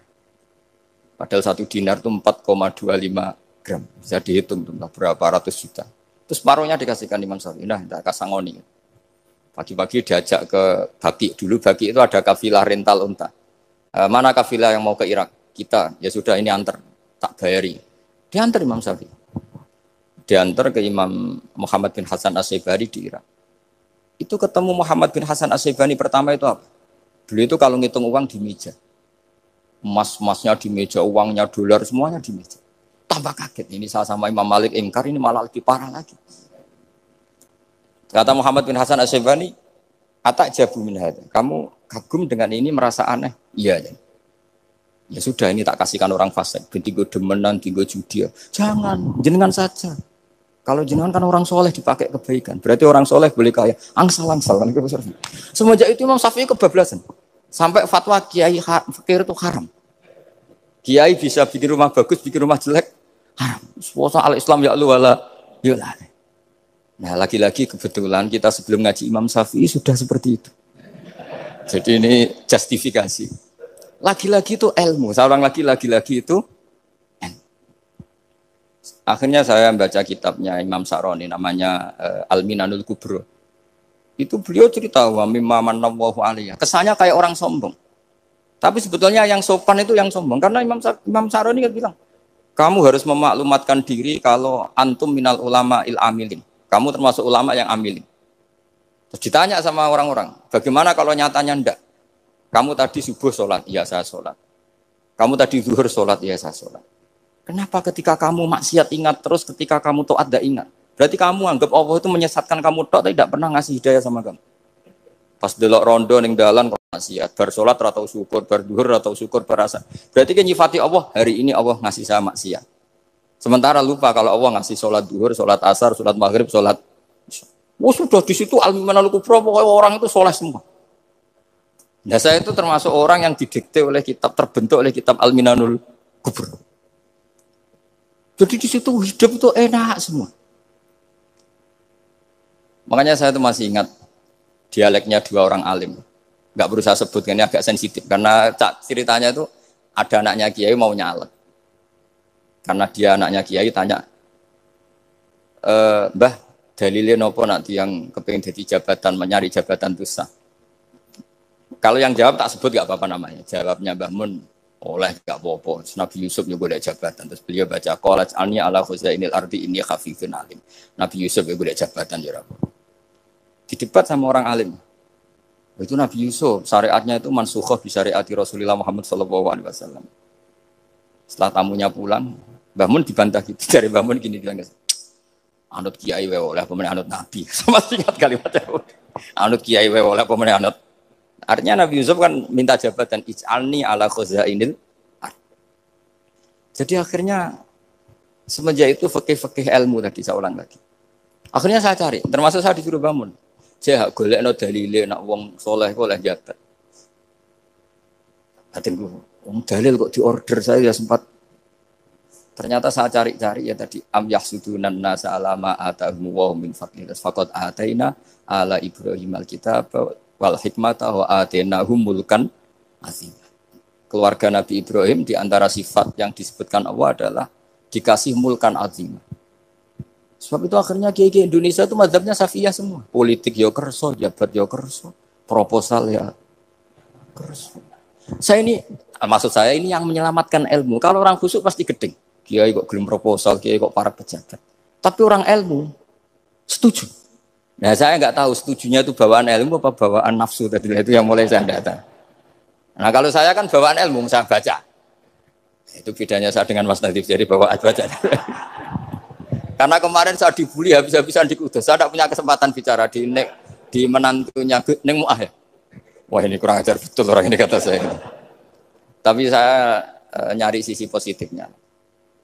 Padahal 1 dinar itu 4,25 gram. Bisa dihitung tuh, berapa ratus juta. Terus separuhnya dikasihkan Imam Syafi'i. Nah, tidak kasangoni. Pagi-pagi diajak ke Baki. Dulu Baki itu ada kafilah rental unta. Mana kafilah yang mau ke Irak? Kita. Ya sudah ini antar. Tak bayari. Diantar Imam Syafi'i. Diantar ke Imam Muhammad bin Hasan Asy-Syaibani di Irak. Itu ketemu Muhammad bin Hasan Asy-Syaibani pertama itu apa? Beliau itu kalau ngitung uang di meja. Emas-emasnya di meja, uangnya dolar semuanya di meja. Tambah kaget. Ini saya sama Imam Malik ingkar, ini malah lebih parah lagi. Kata Muhammad bin Hasan Asy-Syaibani, "Atak jabu min hadza." Kamu kagum dengan ini merasa aneh? Iya. Ya sudah ini tak kasihkan orang fasik. Tigo demenan, tigo judi. Jangan, jenengan saja. Kalau jenengan kan orang soleh dipakai kebaikan, berarti orang soleh boleh kaya. Angsal kan itu. Semenjak itu Imam Syafi'i kebablasan. Sampai fatwa kiai fakir itu haram. Kiai bisa bikin rumah bagus, bikin rumah jelek, haram. Puasa al-Islam ya lu wala yulah. Nah, lagi-lagi kebetulan kita sebelum ngaji Imam Syafi'i sudah seperti itu. Jadi ini justifikasi. Lagi-lagi itu ilmu. Seorang lagi-lagi itu akhirnya saya baca kitabnya Imam Sa'roni namanya Al-Minanul Kubro. Itu beliau cerita wa mimma manallahu alaihi. Kesannya kayak orang sombong. Tapi sebetulnya yang sopan itu yang sombong karena Imam Sa'roni kan bilang, kamu harus memaklumatkan diri kalau antum minal ulama il amilin. Kamu termasuk ulama yang amilin. Terus ditanya sama orang-orang, bagaimana kalau nyatanya enggak? Kamu tadi subuh sholat, iya saya sholat. Kamu tadi zuhur sholat, iya saya sholat. Kenapa ketika kamu maksiat ingat terus, ketika kamu taat tidak ingat? Berarti kamu anggap Allah itu menyesatkan kamu tok, tapi tidak pernah ngasih hidayah sama kamu. Pas delok rondo ning dalan kok maksiat, bar salat ora tau syukur, bar zuhur ora tau syukur, berasa. Berarti kan nyifati Allah, hari ini Allah ngasih saya maksiat. Sementara lupa kalau Allah ngasih salat zuhur, salat asar, salat maghrib, salat. Oh sudah di situ Al-Minanul Kubro, pokoknya orang itu soleh semua. Nah saya itu termasuk orang yang didikte oleh kitab, terbentuk oleh kitab Al-Minanul Kubro. Jadi di situ hidup itu enak semua. Makanya saya tuh masih ingat dialeknya dua orang alim. Nggak berusaha sebut, ini agak sensitif. Karena ceritanya itu ada anaknya kiai mau nyalek. Karena dia anaknya kiai tanya, Mbah, dalilnya nopo nanti yang kepengen jadi jabatan, mencari jabatan itu sah. Kalau yang jawab tak sebut gak apa-apa namanya. Jawabnya Mbah Mun, oleh gak apa-apa. Nabi Yusuf juga ada jabatan. Terus beliau baca, Qalat alni ala khuzainil ardi ini khafifun alim. Nabi Yusuf juga ada jabatan. Ya Rabbi. Didebat sama orang alim. Itu Nabi Yusuf, syariatnya itu mansukhoh di syariati Rasulullah Muhammad SAW. Setelah tamunya pulang, Mbah Mun dibantah gitu. Dari Mbah Mun gini bilang, anut kiai wae oleh pemenang anut nabi. Sama ingat kalimatnya. Anut kiai wae oleh pemenang anut. Artinya Nabi Yusuf kan minta jabatan ij'alni ala khuzainil ard. Jadi akhirnya semenjak itu fikih-fikih ilmu tadi saya ulang lagi. Akhirnya saya cari, termasuk saya disuruh bangun. Saya golekno dalile nak wong soleh kok oleh jabat. Hatinku, wong dalil kok diorder saya ya sempat. Ternyata saya cari-cari ya tadi am yahsudunan nasa alama atahum wa min fadlih. Faqad ataina ala Ibrahim alkitab wal hikmata wa atainahum mulkan azim. Keluarga Nabi Ibrahim di antara sifat yang disebutkan Allah adalah dikasih mulkan azim. Sebab itu akhirnya kiai Indonesia itu mazhabnya Safiyah semua. Politik ya kerso, jabat ya kerso, proposal ya kerso. Saya ini, maksud saya ini yang menyelamatkan ilmu. Kalau orang khusyuk pasti gedeng. Kiai kok gelem proposal, kiai kok para pejabat. Tapi orang ilmu setuju. Nah saya nggak tahu setujunya itu bawaan ilmu apa bawaan nafsu tadi itu yang mulai saya data. Nah kalau saya kan bawaan ilmu, saya baca. Itu bedanya saya dengan Mas Nadif, jadi bawaan baca. Karena kemarin saya dibully habis-habisan di Kudus, saya tidak punya kesempatan bicara di menantunya Neng Mu'ah ya. Wah ini kurang ajar betul orang ini kata saya. Tapi saya nyari sisi positifnya.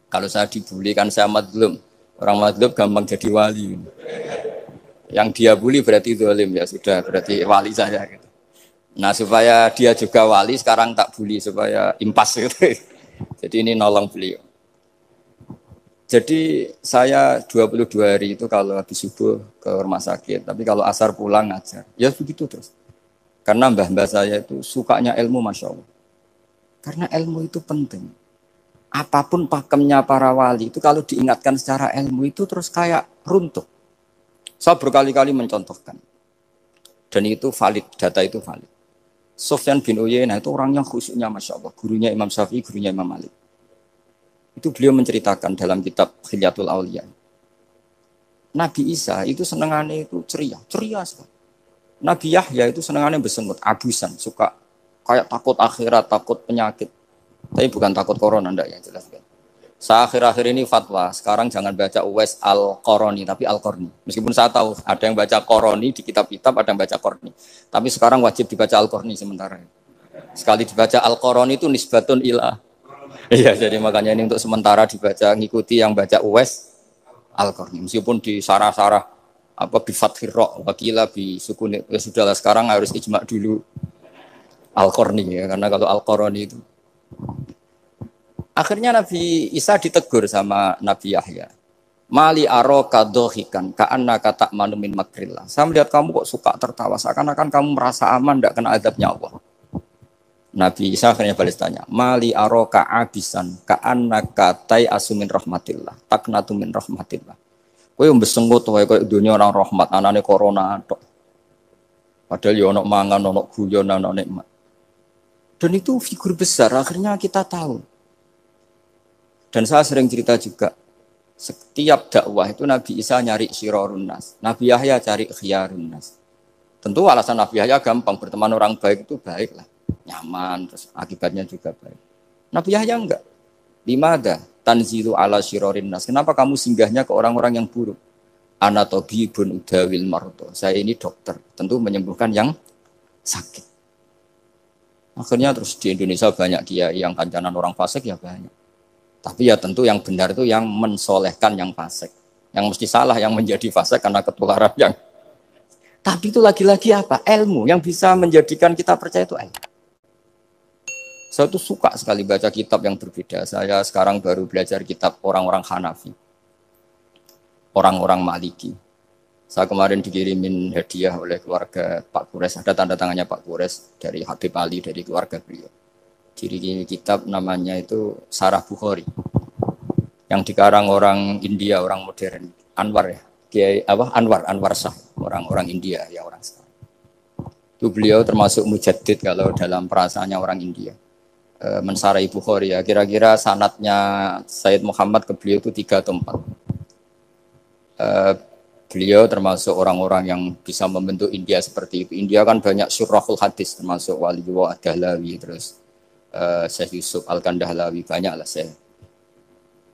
Kalau saya dibully kan saya madlum. Orang madlum gampang jadi wali. Yang dia bully berarti zalim ya sudah berarti wali saya gitu. Nah supaya dia juga wali sekarang tak bully supaya impas gitu. Jadi ini nolong beliau. Jadi saya 22 hari itu kalau habis subuh ke rumah sakit, tapi kalau asar pulang ngajar. Ya begitu terus. Karena mbah-mbah saya itu sukanya ilmu Masya Allah. Karena ilmu itu penting. Apapun pakemnya para wali itu kalau diingatkan secara ilmu itu terus kayak runtuh. Saya berkali-kali mencontohkan. Dan itu valid, data itu valid. Sufyan bin Uyainah itu orang yang khusyuknya Masya Allah. Gurunya Imam Syafi'i, gurunya Imam Malik. Itu beliau menceritakan dalam kitab Khilyatul Auliya. Nabi Isa itu senengannya itu ceria sekali. Nabi Yahya itu senengannya bersengut, abusan, suka kayak takut akhirat, takut penyakit. Tapi bukan takut corona, enggak ya jelas kan. Saya akhir-akhir ini fatwa, sekarang jangan baca Uwais Al-Qarani, tapi Al-Qarni. Meskipun saya tahu ada yang baca Qarani di kitab-kitab, ada yang baca Qarni. Tapi sekarang wajib dibaca Al-Qarni sementara. Sekali dibaca Al-Qarani itu nisbatun ilah. Iya, jadi makanya ini untuk sementara dibaca, ngikuti yang baca Uwais Al-Qarni. Meskipun di sarah-sarah, apa bi fathir ra wakila bi sukun, ya sudahlah sekarang harus ijma dulu Al-Qarni ya, karena kalau Al-Qarani itu akhirnya Nabi Isa ditegur sama Nabi Yahya. Mali aroka dohikan ka'anna kata manumin makrillah. Saya melihat kamu kok suka tertawa, seakan-akan kamu merasa aman, tidak kena adabnya Allah. Nabi Isa akhirnya balas tanya, Mali aroka abisan ka'anna katai asumin rahmatillah, taknatu min rahmatillah. Kowe mbesenggut wae koyo dunia orang rahmat, anane corona tok. Padahal ya ono mangan, ono guyon, ono nikmat. Dan itu figur besar, akhirnya kita tahu. Dan saya sering cerita juga, setiap dakwah itu Nabi Isa nyari syirorun nas, Nabi Yahya cari khiyarun nas. Tentu alasan Nabi Yahya gampang, berteman orang baik itu baik lah, nyaman, terus akibatnya juga baik. Nabi Yahya enggak. Limada tanzilu ala syirorin nas. Kenapa kamu singgahnya ke orang-orang yang buruk? Ana tabibun udawil mardo. Saya ini dokter, tentu menyembuhkan yang sakit. Akhirnya terus di Indonesia banyak kiai yang kancanan orang fasik ya banyak. Tapi ya tentu yang benar itu yang mensolehkan yang fasik. Yang mesti salah yang menjadi fasik karena ketularan yang. Tapi itu lagi-lagi apa? Ilmu yang bisa menjadikan kita percaya itu ilmu. Saya tuh suka sekali baca kitab yang berbeda. Saya sekarang baru belajar kitab orang-orang Hanafi. Orang-orang Maliki. Saya kemarin dikirimin hadiah oleh keluarga Pak Kures, ada tanda tangannya Pak Kures dari Habib Ali dari keluarga beliau. Diri kitab namanya itu Sarah Bukhari, yang dikarang orang India, orang modern, Anwar ya, Kiai apa Anwar Shah, orang India ya orang sekarang. Itu beliau termasuk mujaddid kalau dalam perasaannya orang India. Mensarai Bukhari ya, kira-kira sanatnya Sayyid Muhammad ke beliau itu 3 atau 4. Beliau termasuk orang-orang yang bisa membentuk India seperti itu. India kan banyak syurahul hadis, termasuk Waliullah Ad-Dahlawi, terus Syekh Yusuf Al-Kandahlawi, banyak lah saya.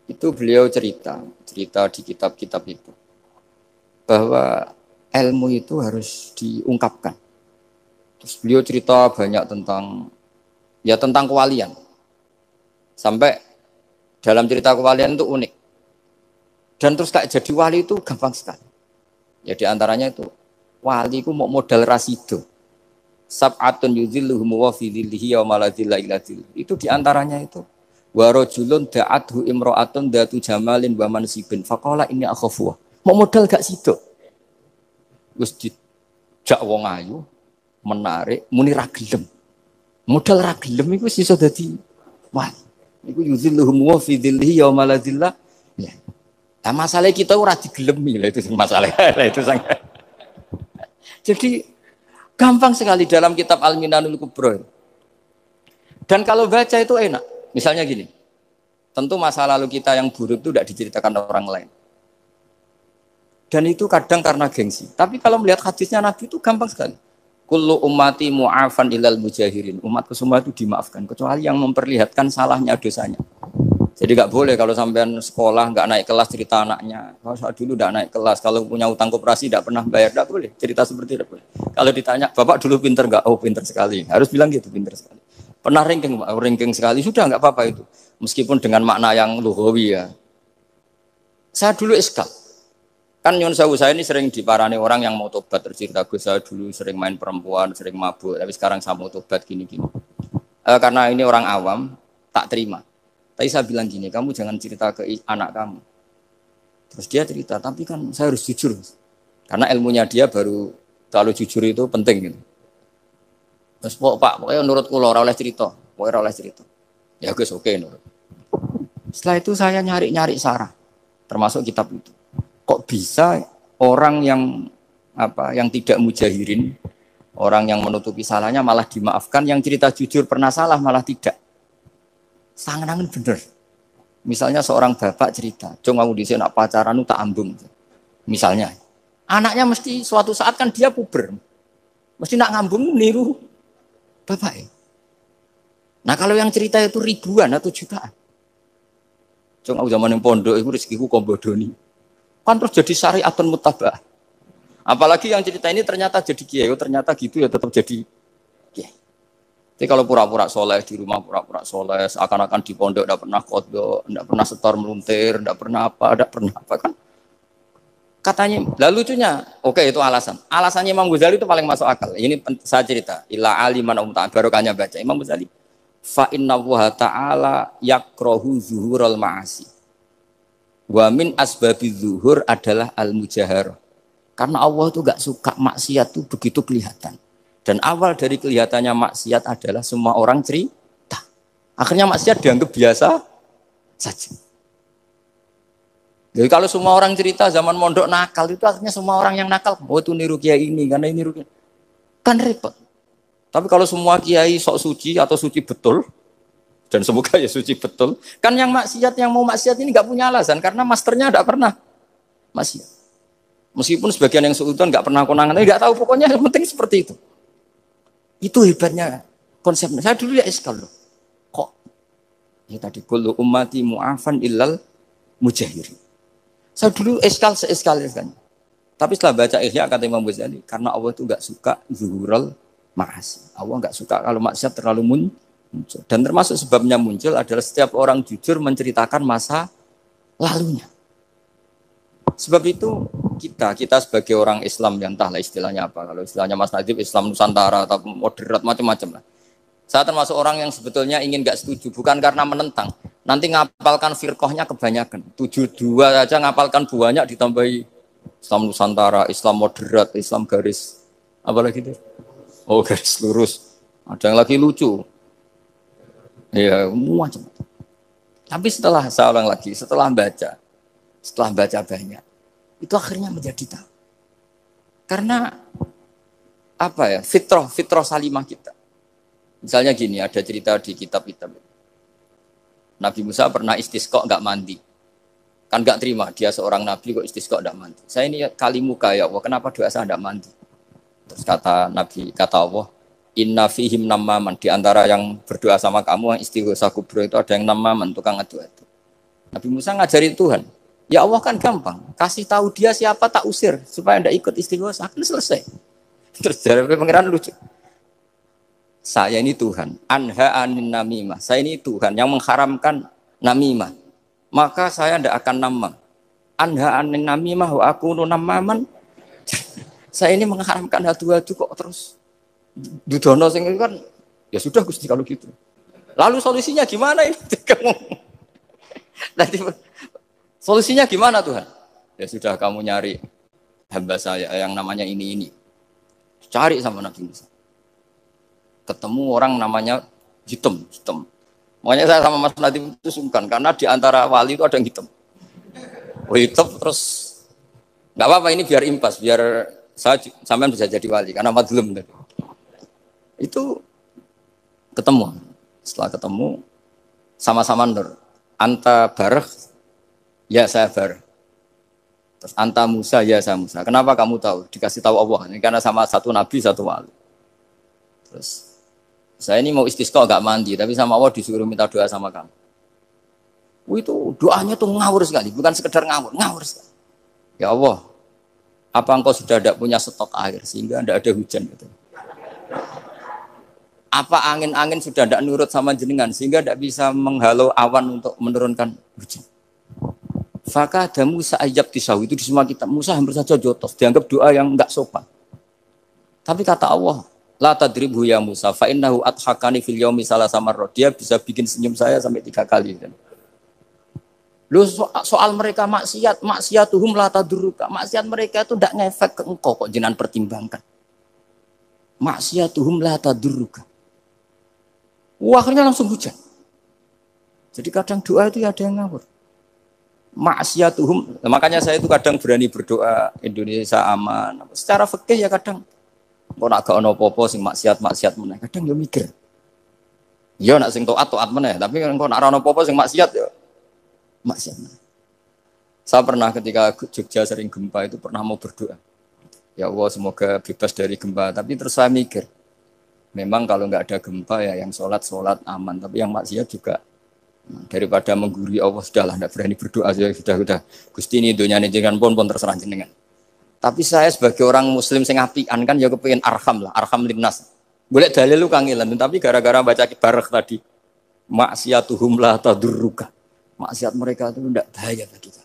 Itu beliau cerita di kitab-kitab itu bahwa ilmu itu harus diungkapkan. Terus beliau cerita banyak tentang kewalian. Sampai dalam cerita kewalian itu unik. Dan terus kayak jadi wali itu gampang sekali. Ya diantaranya itu wali itu mau modal rasido. Sab'atun yudhilluhum wa fi dhillihi yawma la dhilla illa dhilluh. Itu diantaranya itu wa rajulun da'athu imra'atun datu jamalin wa mansibin faqala inni akhafu. Mau modal gak sido. Wis dijak wong ayu menarik muni ra gelem. Modal ra gelem iku wis iso dadi wali. Iku yudhilluhum wa fi dhillihi yawma la dhilla. Ya. Nah, masalah kita ora digelemi lah itu masalah. Itu sangat. Jadi gampang sekali dalam kitab Al-Minanul Kubra. Dan kalau baca itu enak. Misalnya gini. Tentu masa lalu kita yang buruk itu tidak diceritakan orang lain. Dan itu kadang karena gengsi. Tapi kalau melihat hadisnya Nabi itu gampang sekali. Kullu ummati mu'afan ilal mujahirin. Umatku semua itu dimaafkan kecuali yang memperlihatkan salahnya dosanya. Jadi nggak boleh kalau sampean sekolah nggak naik kelas cerita anaknya. Kalau saya dulu nggak naik kelas, kalau punya utang koperasi nggak pernah bayar, nggak boleh cerita seperti itu. Kalau ditanya, bapak dulu pinter nggak? Oh pinter sekali. Harus bilang gitu, pinter sekali. Pernah ranking sekali, sudah nggak apa-apa itu. Meskipun dengan makna yang lughawi ya. Saya dulu iskal. Kan nyun sewu saya ini sering diparani orang yang mau tobat tercerita Gus, saya dulu sering main perempuan, sering mabuk, tapi sekarang saya mau tobat gini-gini. Karena ini orang awam, tak terima. Tapi saya bilang gini, kamu jangan cerita ke anak kamu. Terus dia cerita, tapi kan saya harus jujur. Karena ilmunya dia baru kalau jujur itu penting gitu. Terus pokoknya menurut kula ora oleh cerita, pokoknya ora oleh cerita. Ya Gus, oke nurut. Setelah itu saya nyari-nyari sarah, termasuk kitab itu. Kok bisa orang yang tidak mujahirin, orang yang menutupi salahnya malah dimaafkan, yang cerita jujur pernah salah malah tidak. Sangat-sangat bener. Misalnya seorang bapak cerita, "Cung aku dhisik nak pacaran tak ambung." Misalnya, anaknya mesti suatu saat kan dia puber. Mesti nak ngambung niru bapak. Nah, kalau yang cerita itu ribuan atau jutaan. Cung aku zaman yang pondok iku rezekiku kombodoni. Kan terus jadi syariatun mutabah. Apalagi yang cerita ini ternyata jadi kiai, ternyata gitu ya tetap jadi kiai. Jadi kalau pura-pura soleh di rumah, pura-pura soleh, seakan-akan di pondok tidak pernah kodok, tidak pernah setor meluntir, tidak pernah apa kan? Katanya, lalu lucunya, oke itu alasan. Alasannya Imam Ghazali itu paling masuk akal. Ini saya cerita, illa aliman barokahnya baca Imam Ghazali. Fa inna Allaha ta'ala yakrohu zuhurul ma'asi. Wa min asbabi zuhur adalah al-mujaharah. Karena Allah itu gak suka maksiat itu begitu kelihatan. Dan awal dari kelihatannya maksiat adalah semua orang cerita. Akhirnya maksiat dianggap biasa saja. Jadi kalau semua orang cerita zaman mondok nakal itu akhirnya semua orang yang nakal. Oh itu niru kiai ini, karena ini niru kiai. Kan repot. Tapi kalau semua kiai sok suci atau suci betul, dan semoga ya suci betul, kan yang maksiat, yang mau maksiat ini gak punya alasan. Karena masternya gak pernah maksiat. Meskipun sebagian yang seutuhan gak pernah konangan, tapi gak tahu pokoknya yang penting seperti itu. Itu hebatnya konsepnya. Saya dulu ya iskal loh. Kok? Ya tadi kullu ummati mu'afan illal mujahirin. Saya dulu iskal se-iskal-iskalnya. Tapi setelah baca Ihya kata Imam Ghazali, karena Allah itu enggak suka zuhurul ma'asi. Allah enggak suka kalau maksiat terlalu muncul. Dan termasuk sebabnya muncul adalah setiap orang jujur menceritakan masa lalunya. Sebab itu kita sebagai orang Islam yang entahlah istilahnya apa. Kalau istilahnya Mas Najib Islam Nusantara atau moderat macam-macam lah. Saya termasuk orang yang sebetulnya ingin gak setuju, bukan karena menentang. Nanti ngapalkan firqahnya kebanyakan. 72 aja ngapalkan banyak ditambahi Islam Nusantara, Islam moderat, Islam garis apa lagi itu? Oh, garis lurus. Ada yang lagi lucu. Ya, macam. Tapi saya ulang lagi, setelah baca banyak, itu akhirnya menjadi tahu. Karena apa ya? Fitrah salimah kita. Misalnya gini, ada cerita di kitab-kitab. Nabi Musa pernah istisqa enggak mandi. Kan enggak terima, dia seorang nabi kok istisqa enggak mandi. Saya ini kali muka ya Allah, kenapa doa saya enggak mandi? Terus kata Allah, inna fihim namaman, di antara yang berdoa sama kamu yang istighosa kubro itu ada yang namaman, tukang ngadu itu. Nabi Musa ngajarin Tuhan, ya Allah kan gampang, kasih tahu dia siapa tak usir supaya ndak ikut istighosa, kan selesai. Terus dari pengiran lucu. Saya ini Tuhan, anha anin namimah. Saya ini Tuhan yang mengharamkan namimah. Maka saya ndak akan namam. Anha anin namimah wa akunu namaman. Saya ini mengharamkan hadu-hadu kok terus dudono sing kan ya sudah Gusti kalau gitu. Lalu solusinya gimana ini? Nanti solusinya gimana Tuhan? Ya sudah kamu nyari hamba saya yang namanya ini. Cari sama Nabi Musa. Ketemu orang namanya hitam. Makanya saya sama Mas Nadim itu sungkan karena di antara wali itu ada yang hitam. Oh, hitam terus nggak apa-apa ini biar impas, biar saya sampean bisa jadi wali karena madlum tadi. Itu ketemu. Setelah ketemu sama-sama nur. Anta barah, ya saya barah. Terus anta Musa, ya saya Musa. Kenapa kamu tahu? Dikasih tahu Allah. Ini karena sama satu nabi, satu wali. Terus saya ini mau istisqa enggak mandi, tapi sama Allah disuruh minta doa sama kamu. Itu doanya tuh ngawur sekali, bukan sekedar ngawur sekali. Ya Allah, apa engkau sudah tidak punya stok air sehingga tidak ada hujan gitu? Apa angin-angin sudah tidak nurut sama jenengan sehingga tidak bisa menghalau awan untuk menurunkan hujan? Faka ada Musa ajab tisau itu di semua kitab. Musa hampir saja jotos, dianggap doa yang enggak sopan. Tapi kata Allah, la tadribhu ya Musa fa innahu adhakani fil yaumi salasa marrat. Dia bisa bikin senyum saya sampai 3 kali. Lu soal mereka maksiatuhum la tadurruka. Maksiat mereka itu tidak ngefek ke engkau kok jenengan pertimbangkan. Maksiatuhum la tadurruka. Akhirnya langsung hujan. Jadi kadang doa itu ya ada yang ngawur. Maksiatuhum, makanya saya itu kadang berani berdoa Indonesia aman. Secara fikih ya kadang kok nak gak ono apa-apa sing maksiat meneh. Kadang yo mikir. Ya nak sing taat meneh, tapi kok nak ono apa-apa sing maksiat ya maksiat meneh. Saya pernah ketika Jogja sering gempa itu pernah mau berdoa. Ya Allah semoga bebas dari gempa, tapi terus saya mikir. Memang kalau nggak ada gempa ya yang sholat aman, tapi yang maksiat juga daripada menggurui Allah sudahlah tidak berani berdoa ya sudah Gusti ini dunia ini jangan pun terserah jenengan. Tapi saya sebagai orang muslim sing apian kan ya kepengin arham linnas. Boleh dalil lu kangelan tapi gara-gara baca kibarah tadi maksiatuhum la tadurruka. Maksiat mereka itu tidak bahaya bagi kita.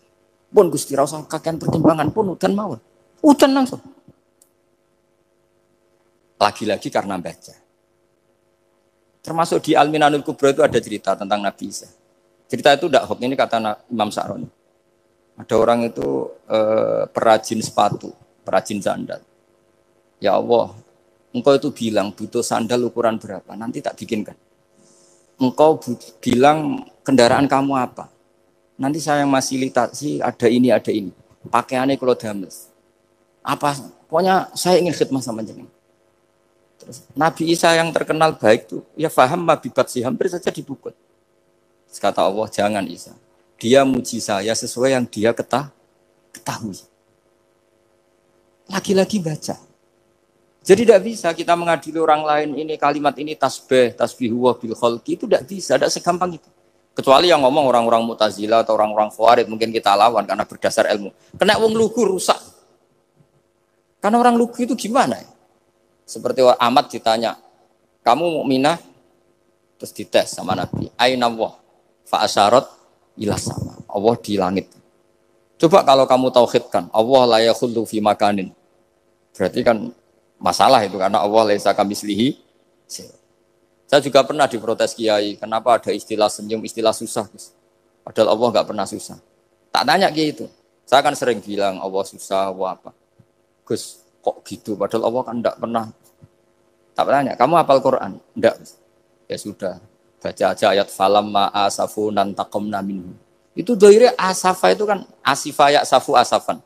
Pun Gusti ra usah kakean pertimbangan pun udan mawon. Udan langsung. Lagi-lagi karena baca. Termasuk di Al-Minanul Kubra itu ada cerita tentang Nabi Isa. Cerita itu tidak hoax, ini kata Imam Sa'roni. Ada orang itu perajin sepatu, perajin sandal. Ya Allah, engkau itu bilang butuh sandal ukuran berapa, nanti tak bikinkan. Engkau bilang kendaraan kamu apa, nanti saya fasilitasi ada ini. Pakaiannya kalau dames. Apa, pokoknya saya ingin khidmah sama jenengan. Terus, Nabi Isa yang terkenal baik itu, ya faham mabibat sih, hampir saja dipukul. Terus kata Allah, jangan Isa. Dia muji saya sesuai yang dia ketahui. Lagi-lagi baca. Jadi tidak bisa kita mengadili orang lain ini kalimat ini tasbihu wa bil khalqi itu tidak bisa, tidak segampang itu. Kecuali yang ngomong orang-orang Mu'tazilah atau orang-orang Khawarij mungkin kita lawan karena berdasar ilmu. Kena wong lugu rusak. Karena orang lugu itu gimana ya? Seperti Ahmad ditanya, kamu mukminah? Terus dites sama Nabi. Aina Allah fa asyarat ila sama. Allah di langit. Coba kalau kamu tauhidkan, Allah la yakhullu fi makanin. Berarti kan masalah itu karena Allah laisa kamitslihi. Saya juga pernah diprotes kiai, kenapa ada istilah senyum, istilah susah. Padahal Allah enggak pernah susah. Tak tanya kiai itu. Saya kan sering bilang Allah susah, Allah apa. Gus, kok gitu? Padahal Allah kan tidak pernah. Tak tanya, kamu hafal Quran? Tidak. Ya sudah, baca aja ayat falam ma'asafu nantakomna minhu. Itu doire asafa itu kan asifa ya safu asafan.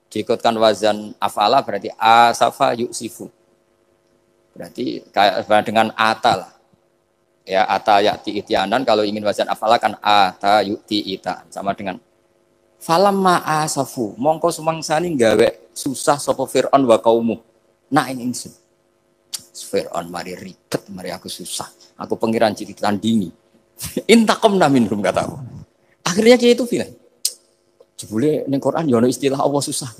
Diikutkan wazan afala berarti asafa yuksifu. Berarti kayak dengan ata lah. Ya ata ya'ti ityanan, kalau ingin wazan afala kan ata yu'ti ita. Sama dengan falam ma'asafu, mongko sumangsani gawe susah sapa Fir'aun wa kaumu. Nah ini ingsun. Fir'aun mari ribet, mari aku susah. Aku pengiran jadi tandingi. Intakomna minhum kata aku. Akhirnya dia itu bilang, jebule ning Quran yo ono istilah Allah susah.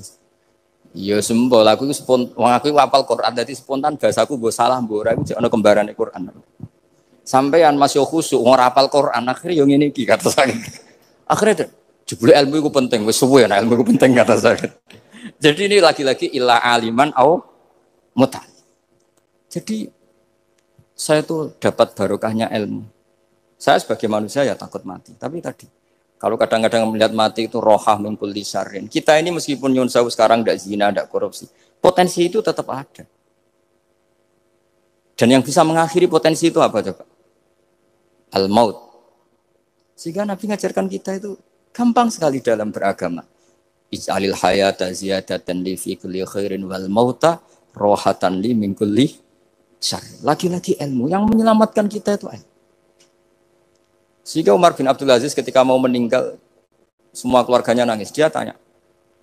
Iya sembol aku iku wong aku hafal Quran dadi spontan bahasaku mbok salah mbok ora iku jek ono kembarane Quran. Sampeyan masih khusuk ora hafal Quran akhirnya yo ngene iki kata saya. Akhirnya jebule ilmu iku penting, wis suwe nek ilmu iku penting kata saya. Jadi ini lagi-lagi illa aliman au muta. Jadi saya tuh dapat barokahnya ilmu. Saya sebagai manusia ya takut mati. Tapi tadi kalau kadang-kadang melihat mati itu rohah min kulli syarrin. Kita ini meskipun nyun sewu sekarang tidak zina, tidak korupsi, potensi itu tetap ada. Dan yang bisa mengakhiri potensi itu apa coba? Al-maut. Sehingga Nabi ngajarkan kita itu gampang sekali dalam beragama. Ij'alil hayata ziyadatan li fi kulli khairin wal mauta rohatan li min kulli syarrin. Lagi-lagi ilmu yang menyelamatkan kita itu ilmu. Sehingga Umar bin Abdul Aziz ketika mau meninggal, semua keluarganya nangis. Dia tanya,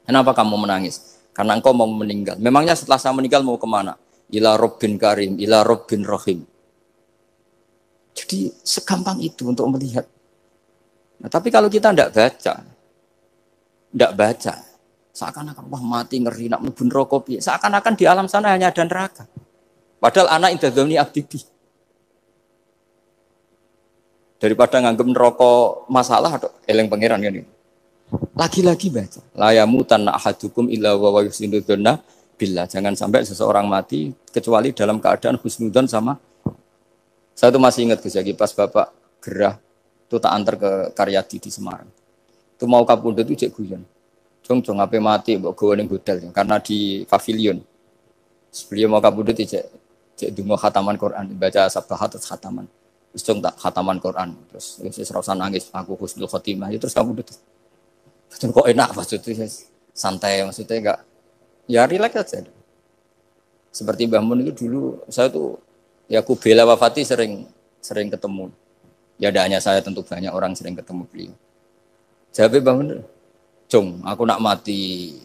kenapa kamu menangis? Karena engkau mau meninggal. Memangnya setelah saya meninggal mau kemana? Ila Rabbin Karim, ila Rabbin Rahim. Jadi segampang itu untuk melihat. Nah, tapi kalau kita tidak baca, seakan-akan wah mati ngeri, nak mlebu neraka piye. Seakan-akan di alam sana hanya ada neraka. Padahal anak indadzoni abdi. Daripada nganggep neraka masalah atau eleng pangeran kan ini. Lagi-lagi baca. La yamutan ahadukum illa wa yuhsinudzanna billah. Jangan sampai seseorang mati kecuali dalam keadaan husnudzon sama. Saya tuh masih ingat Gus Yaki pas Bapak gerah itu tak antar ke Karyadi di Semarang. Itu mau kapundhut itu cek guyon. Jong ape mati mbok gawe ning hotel karena di pavilion. Sebelum mau kapundhut cek donga khataman Quran, baca sabbahat terus khataman. Terus tak khataman Quran, terus serasa nangis, aku husnul khotimah, terus kamu itu kok enak maksudnya, santai maksudnya enggak, ya relax aja. Seperti Mbah Mun itu dulu, saya tuh, ya aku bela wafati sering ketemu, ya ada hanya saya tentu banyak orang sering ketemu beliau. Jawabnya Mbah Mun, Jom, aku nak mati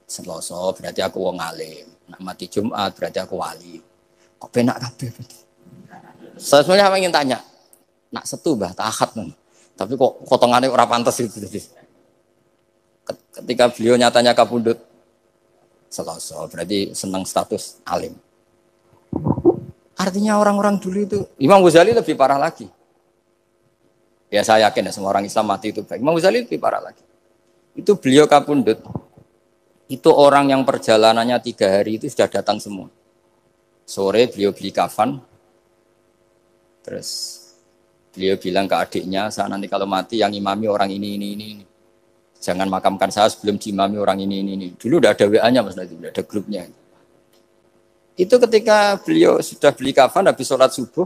Selasa berarti aku wong alim, nak mati Jumat berarti aku wali, kok penak kabeh. Saya sebenarnya ingin tanya, nak setu bah tahat nih, tapi kok potongannya ora pantas itu. Ketika beliau nyatanya kapundhut Selasa, berarti senang status alim. Artinya orang-orang dulu itu, Imam Ghazali lebih parah lagi. Ya saya yakin ya semua orang Islam mati itu baik. Imam Ghazali lebih parah lagi. Itu beliau kapundhut, itu orang yang perjalanannya 3 hari itu sudah datang semua. Sore beliau beli kafan. Terus beliau bilang ke adiknya, saya nanti kalau mati yang imami orang ini. Jangan makamkan saya sebelum diimami orang ini. Dulu udah ada WA-nya Mas Nabi, udah ada grupnya. Itu ketika beliau sudah beli kafan, habis sholat subuh,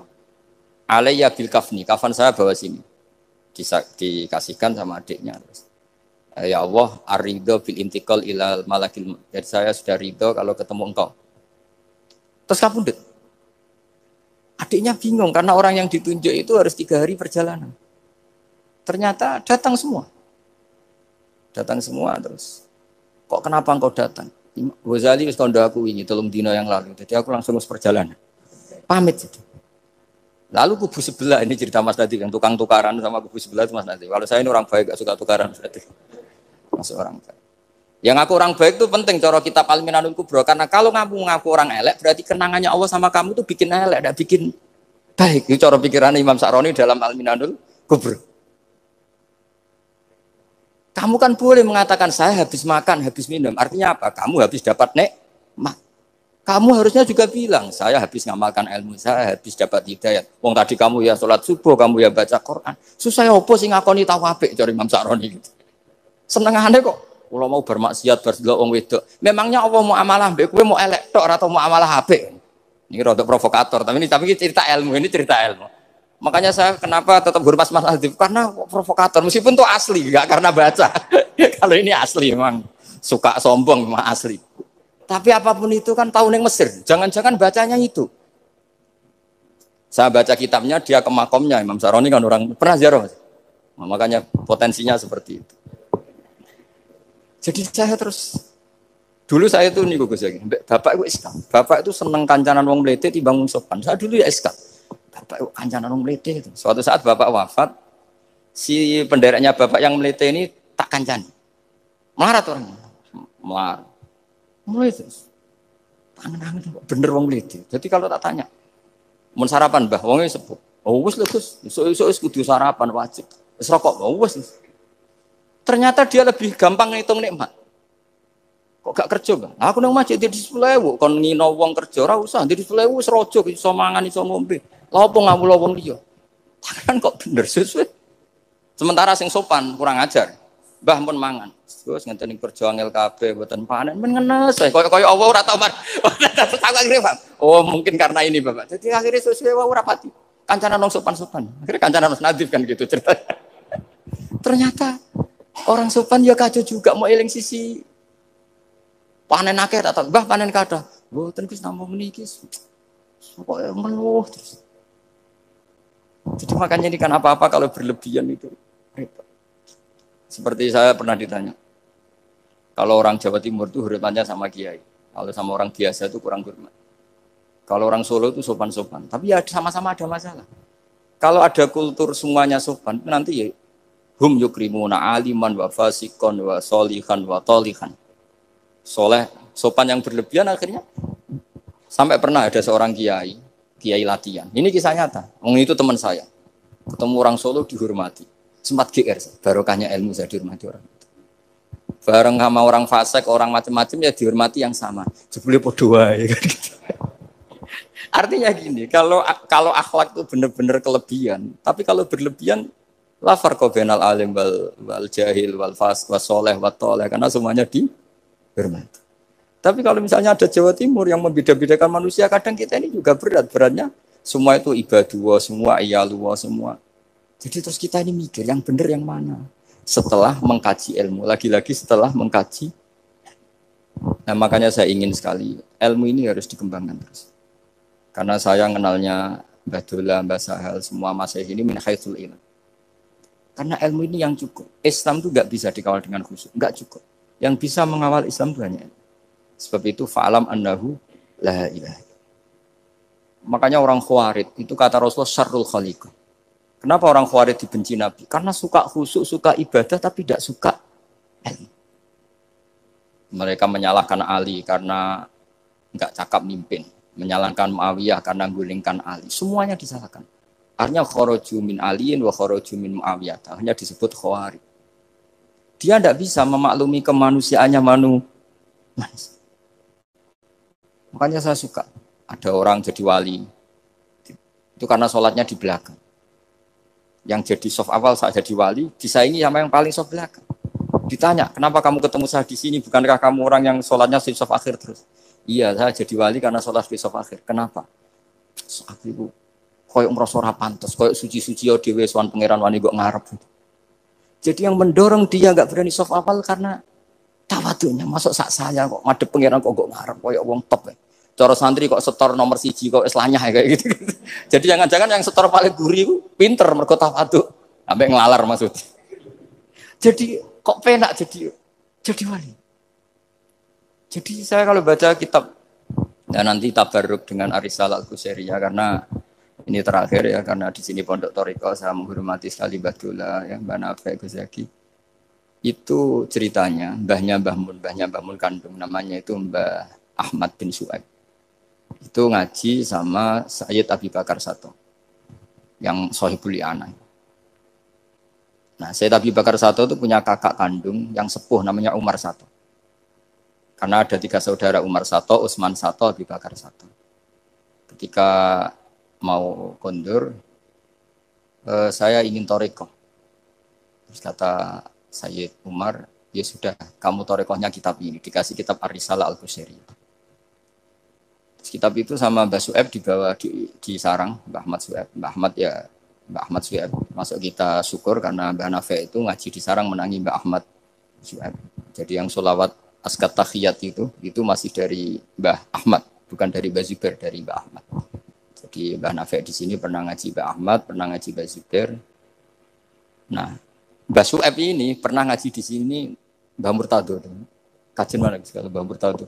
alayya bil kafni, kafan saya bawa sini. Dikasihkan sama adiknya. Ya Allah, ar-ridho bil intiqal ilal malakil. Jadi saya sudah ridho kalau ketemu engkau. Terus kapundhut. Adiknya bingung karena orang yang ditunjuk itu harus 3 hari perjalanan. Ternyata datang semua terus. Kok kenapa engkau datang? Ghazali wis kandha aku ini 3 dina yang lalu. Jadi aku langsung harus perjalanan. Pamit gitu. Lalu kubu sebelah ini cerita Mas Nadi yang tukang tukaran sama kubu sebelah itu Mas Nadi. Kalau saya ini orang baik gak suka tukaran berarti. Masuk orang baik. Yang aku orang baik itu penting cara kitab Al-Minanul Kubra karena kalau ngaku orang elek berarti kenangannya Allah sama kamu itu bikin elek, tidak bikin baik. Itu cara pikiran Imam Sa'roni dalam Al-Minanul Kubra. Kamu kan boleh mengatakan saya habis makan, habis minum. Artinya apa? Kamu habis dapat nikmat. Kamu harusnya juga bilang saya habis ngamalkan ilmu, saya habis dapat hidayat. Wong tadi kamu ya sholat subuh, kamu ya baca Quran. Susah opo sing ngakoni tahu apik cara Imam Sa'roni gitu. Senengane kok Kalau mau bermaksiat berdelok wong wedok. Memangnya Allah mau amalah mbek kowe mau elek tok atau mau amalah apik? Ini rada provokator, tapi cerita ilmu, ini cerita ilmu. Makanya saya kenapa tetap hormat Mas Adib karena provokator meskipun itu asli, enggak karena baca. Kalau ini asli memang suka sombong memang asli. Tapi apapun itu kan tahun yang Mesir. Jangan-jangan bacanya itu. Saya baca kitabnya dia ke makomnya Imam Saroni kan orang pernah ziarah. Nah, makanya potensinya seperti itu. Jadi saya terus dulu saya tuh nih Gus ya, bapak itu Islam. Bapak itu seneng kancanan wong mlete timbang wong sopan. Saya dulu ya Islam. Bapak itu kancanan wong mlete itu. Suatu saat bapak wafat, si pendereknya bapak yang mlete ini tak kancani. Melarat orangnya. Melarat. Mulai terus. Tangan-tangan bener wong mlete. Jadi kalau tak tanya, mun sarapan Mbah, wonge sepuh. Oh wis lho Gus, esuk-esuk wis kudu sarapan wajib. Wis rokok, oh wis. Ternyata dia lebih gampang ngitung nikmat. Kok gak kerja, Bang? Nah, aku nang masjid di 10.000, kon ngino wong kerja ora usah, di 10.000 wis rojo iso mangan iso ngombe. Lha opo ngawula wong liya? Kan kok bener sesuai. Sementara sing sopan kurang ajar. Mbah pun mangan. Terus ngenteni kerja angel kabeh mboten panen men ngenes wae. Kaya Allah ora tau man. Tak akhire, Bang. Oh, mungkin karena ini, Bapak. Jadi akhirnya sesuai wae ora pati. Kancanan wong sopan-sopan. Akhirnya kancanan Mas Nadif kan gitu cerita. Ternyata orang sopan ya kacau juga mau eling sisi panen akeh tak tahu. Mbah panen kathah. Mboten Gus namung meniki. Pokoke meluh terus. Jadi makanya ini kan apa-apa kalau berlebihan itu repot. Seperti saya pernah ditanya. Kalau orang Jawa Timur itu hormatnya sama kiai. Kalau sama orang biasa itu kurang hormat. Kalau orang Solo itu sopan-sopan. Tapi ya sama-sama ada masalah. Kalau ada kultur semuanya sopan, nanti ya hum yukrimuna aliman wa fasikon wa solihan wa tolihan. Soleh, sopan yang berlebihan akhirnya sampai pernah ada seorang kiai latihan. Ini kisah nyata. Itu teman saya. Ketemu orang Solo dihormati. Sempat GR, barokahnya ilmu saya dihormati orang. Bareng sama orang fasik, orang macam-macam ya dihormati yang sama. Jebule padha wae kan gitu. Artinya gini, kalau akhlak itu benar-benar kelebihan, tapi kalau berlebihan la farqa bainal alim wal jahil wal fas was soleh wat toleh karena semuanya dihormati. Tapi kalau misalnya ada Jawa Timur yang membeda-bedakan manusia, kadang kita ini juga beratnya semua itu ibadah, semua iyalullah semua. Jadi terus kita ini mikir yang benar yang mana? Setelah mengkaji ilmu, lagi-lagi setelah mengkaji. Nah makanya saya ingin sekali ilmu ini harus dikembangkan terus. Karena saya kenalnya Mbah Dola, Mbah Sahal, semua masyayikh ini min haitsul ilm. Karena ilmu ini yang cukup. Islam itu nggak bisa dikawal dengan khusyuk, nggak cukup. Yang bisa mengawal Islam itu hanya ilmu. Sebab itu fa'alam annahu la ilaha. Makanya orang Khawarij itu kata Rasulullah syarrul khaliqah. Kenapa orang Khawarij dibenci Nabi? Karena suka khusyuk, suka ibadah tapi tidak suka ilmu. Mereka menyalahkan Ali karena enggak cakap mimpin, menyalahkan Muawiyah karena gulingkan Ali. Semuanya disalahkan. Artinya kharaju min aliin wa kharaju min Muawiyah. Hanya disebut Khawarij. Dia tidak bisa memaklumi kemanusiaannya manusia. Makanya saya suka ada orang jadi wali. Itu karena sholatnya di belakang. Yang jadi soft awal saat jadi wali, disaingi sama yang paling soft belakang. Ditanya, kenapa kamu ketemu saya di sini? Bukankah kamu orang yang sholatnya di soft akhir terus? Iya, saya jadi wali karena sholat di soft akhir. Kenapa? Aku itu koyok merasa ora pantes, koyok suci-suci ya dhewe sowan pangeran wani kok ngarep. Jadi yang mendorong dia enggak berani soft awal karena tawadhunya. Masuk sak saya kok madhep pangeran kok ngarep koyok wong top. Cara santri kok setor nomor 1 kok islahnya kayak gitu. Jadi jangan-jangan yang setor paling gurih itu pinter mergo tawadhu. Sampai ngelalar maksudnya. Jadi kok penak jadi wali. Jadi saya kalau baca kitab dan nanti tabarruk dengan Arisalah Al-Qusairiyah karena ini terakhir ya karena di sini Pondok Thariqah saya menghormati sekali Mbah Dola ya Mbah Nafi Gus Zaki. Itu ceritanya mbahnya Mbah Mun kandung namanya itu Mbah Ahmad bin Su'aib. Itu ngaji sama Sayyid Abi Bakar Sato yang Sohibul Li'anah. Nah Sayyid Abi Bakar Sato itu punya kakak kandung yang sepuh namanya Umar Sato. Karena ada 3 saudara Umar Sato, Utsman Sato, Abi Bakar Sato. Ketika mau kondur, saya ingin thariqah. Terus kata Sayyid Umar, Ya sudah, kamu torekohnya kitab ini. Dikasih kitab Ar-Risalah Al-Qusairi. Kitab itu sama Mbah Su'eb dibawa di sarang Mbah Ahmad Su'eb. Mbah Ahmad Su'eb. Masuk kita syukur karena Mbah Nafi itu ngaji di sarang menangi Mbah Ahmad Su'eb. Jadi yang sholawat askat tahiyat itu masih dari Mbah Ahmad, bukan dari Mbah Zubair, dari Mbah Ahmad. Jadi Mbah Nafi di sini pernah ngaji Mbah Ahmad, pernah ngaji Mbah Zubair. Nah, Mbah Su'eb ini pernah ngaji di sini Mbah Murtado. Kajian mana sekali Mbah Murtado?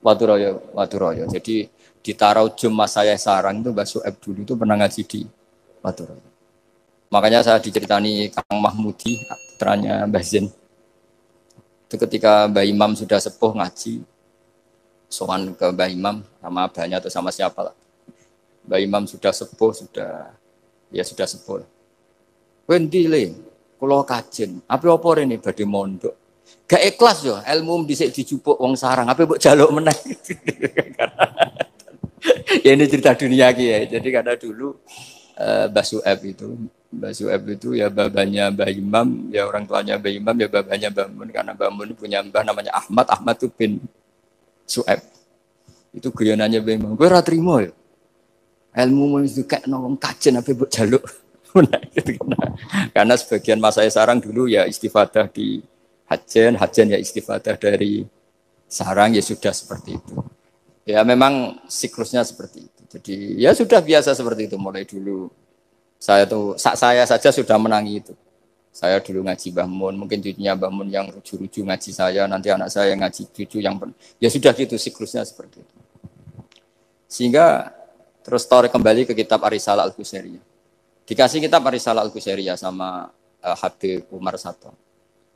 Waturoyo. Jadi di Taraujum Mas saya sarang itu Mbah Su'eb dulu itu pernah ngaji di Waturoyo. Makanya saya diceritani Kang Mahmudi, putranya Mbah Zain. Itu ketika Mbah Imam sudah sepuh ngaji, sowan ke Mbah Imam sama abahnya atau sama siapa lah. Mbah Imam sudah sepuh, sudah sepuh. Wendi le, kula kajen, apa rene badhe mondok. Gak ikhlas yo, ilmu dhisik dijupuk wong sarang, apa mbok jaluk meneh. Ya ini cerita dunia ki ya. Jadi karena dulu Mbah Su'eb itu ya babanya Mbah Imam, ya orang tuanya Mbah Imam, ya babanya Mbah Mun. Karena Mbah Mun punya mbah namanya Ahmad itu bin Su'eb. Itu guyonannya Mbah Imam. Kowe ora trimo ya. Ilmu itu kayak nong kajen apa mbok jaluk. Karena sebagian masa sarang dulu ya istifadah di hajen ya istifadah dari sarang, ya sudah seperti itu. Ya memang siklusnya seperti itu. Jadi ya sudah biasa seperti itu mulai dulu. Saya saja sudah menangi itu. Saya dulu ngaji Mbah Mun, mungkin cucunya Mbah Mun yang ruju-ruju ngaji saya, nanti anak saya yang ngaji cucu yang ya sudah gitu siklusnya seperti itu. Sehingga terus tarik kembali ke kitab Ar-Risalah Al-Qusairiyah. Dikasih kitab Ar-Risalah Al-Qusairiyah sama Habib Umar Sato.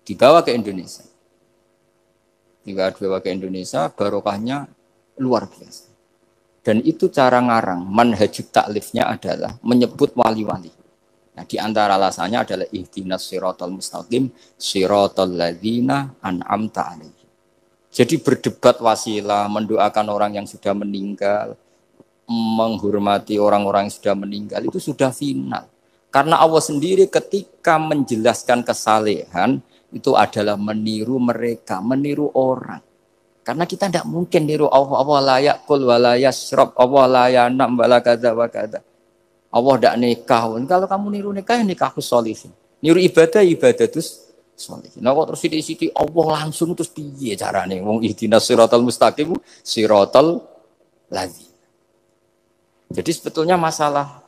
Dibawa ke Indonesia. Barokahnya luar biasa. Dan itu cara ngarang, manhajut taklifnya adalah menyebut wali-wali. Nah, di antara alasannya adalah ihdinas siratal mustaqim, siratal ladzina an'amta alaihim. Jadi berdebat wasilah, mendoakan orang yang sudah meninggal, menghormati orang-orang yang sudah meninggal itu sudah final. Karena Allah sendiri ketika menjelaskan kesalehan itu adalah meniru mereka, meniru orang. Karena kita tidak mungkin niru Allah la yakul wa la yasrab, Allah la yanam wa la kadza wa kadza. Allah tidak nikah. Kalau kamu niru nikah, nikahus sholihin. Niru ibadah terus sholihin. Nah kok terus sithik-sithik Allah langsung terus piye carane? Wong ihdinas siratal mustaqim, siratal ladzina. Jadi sebetulnya masalah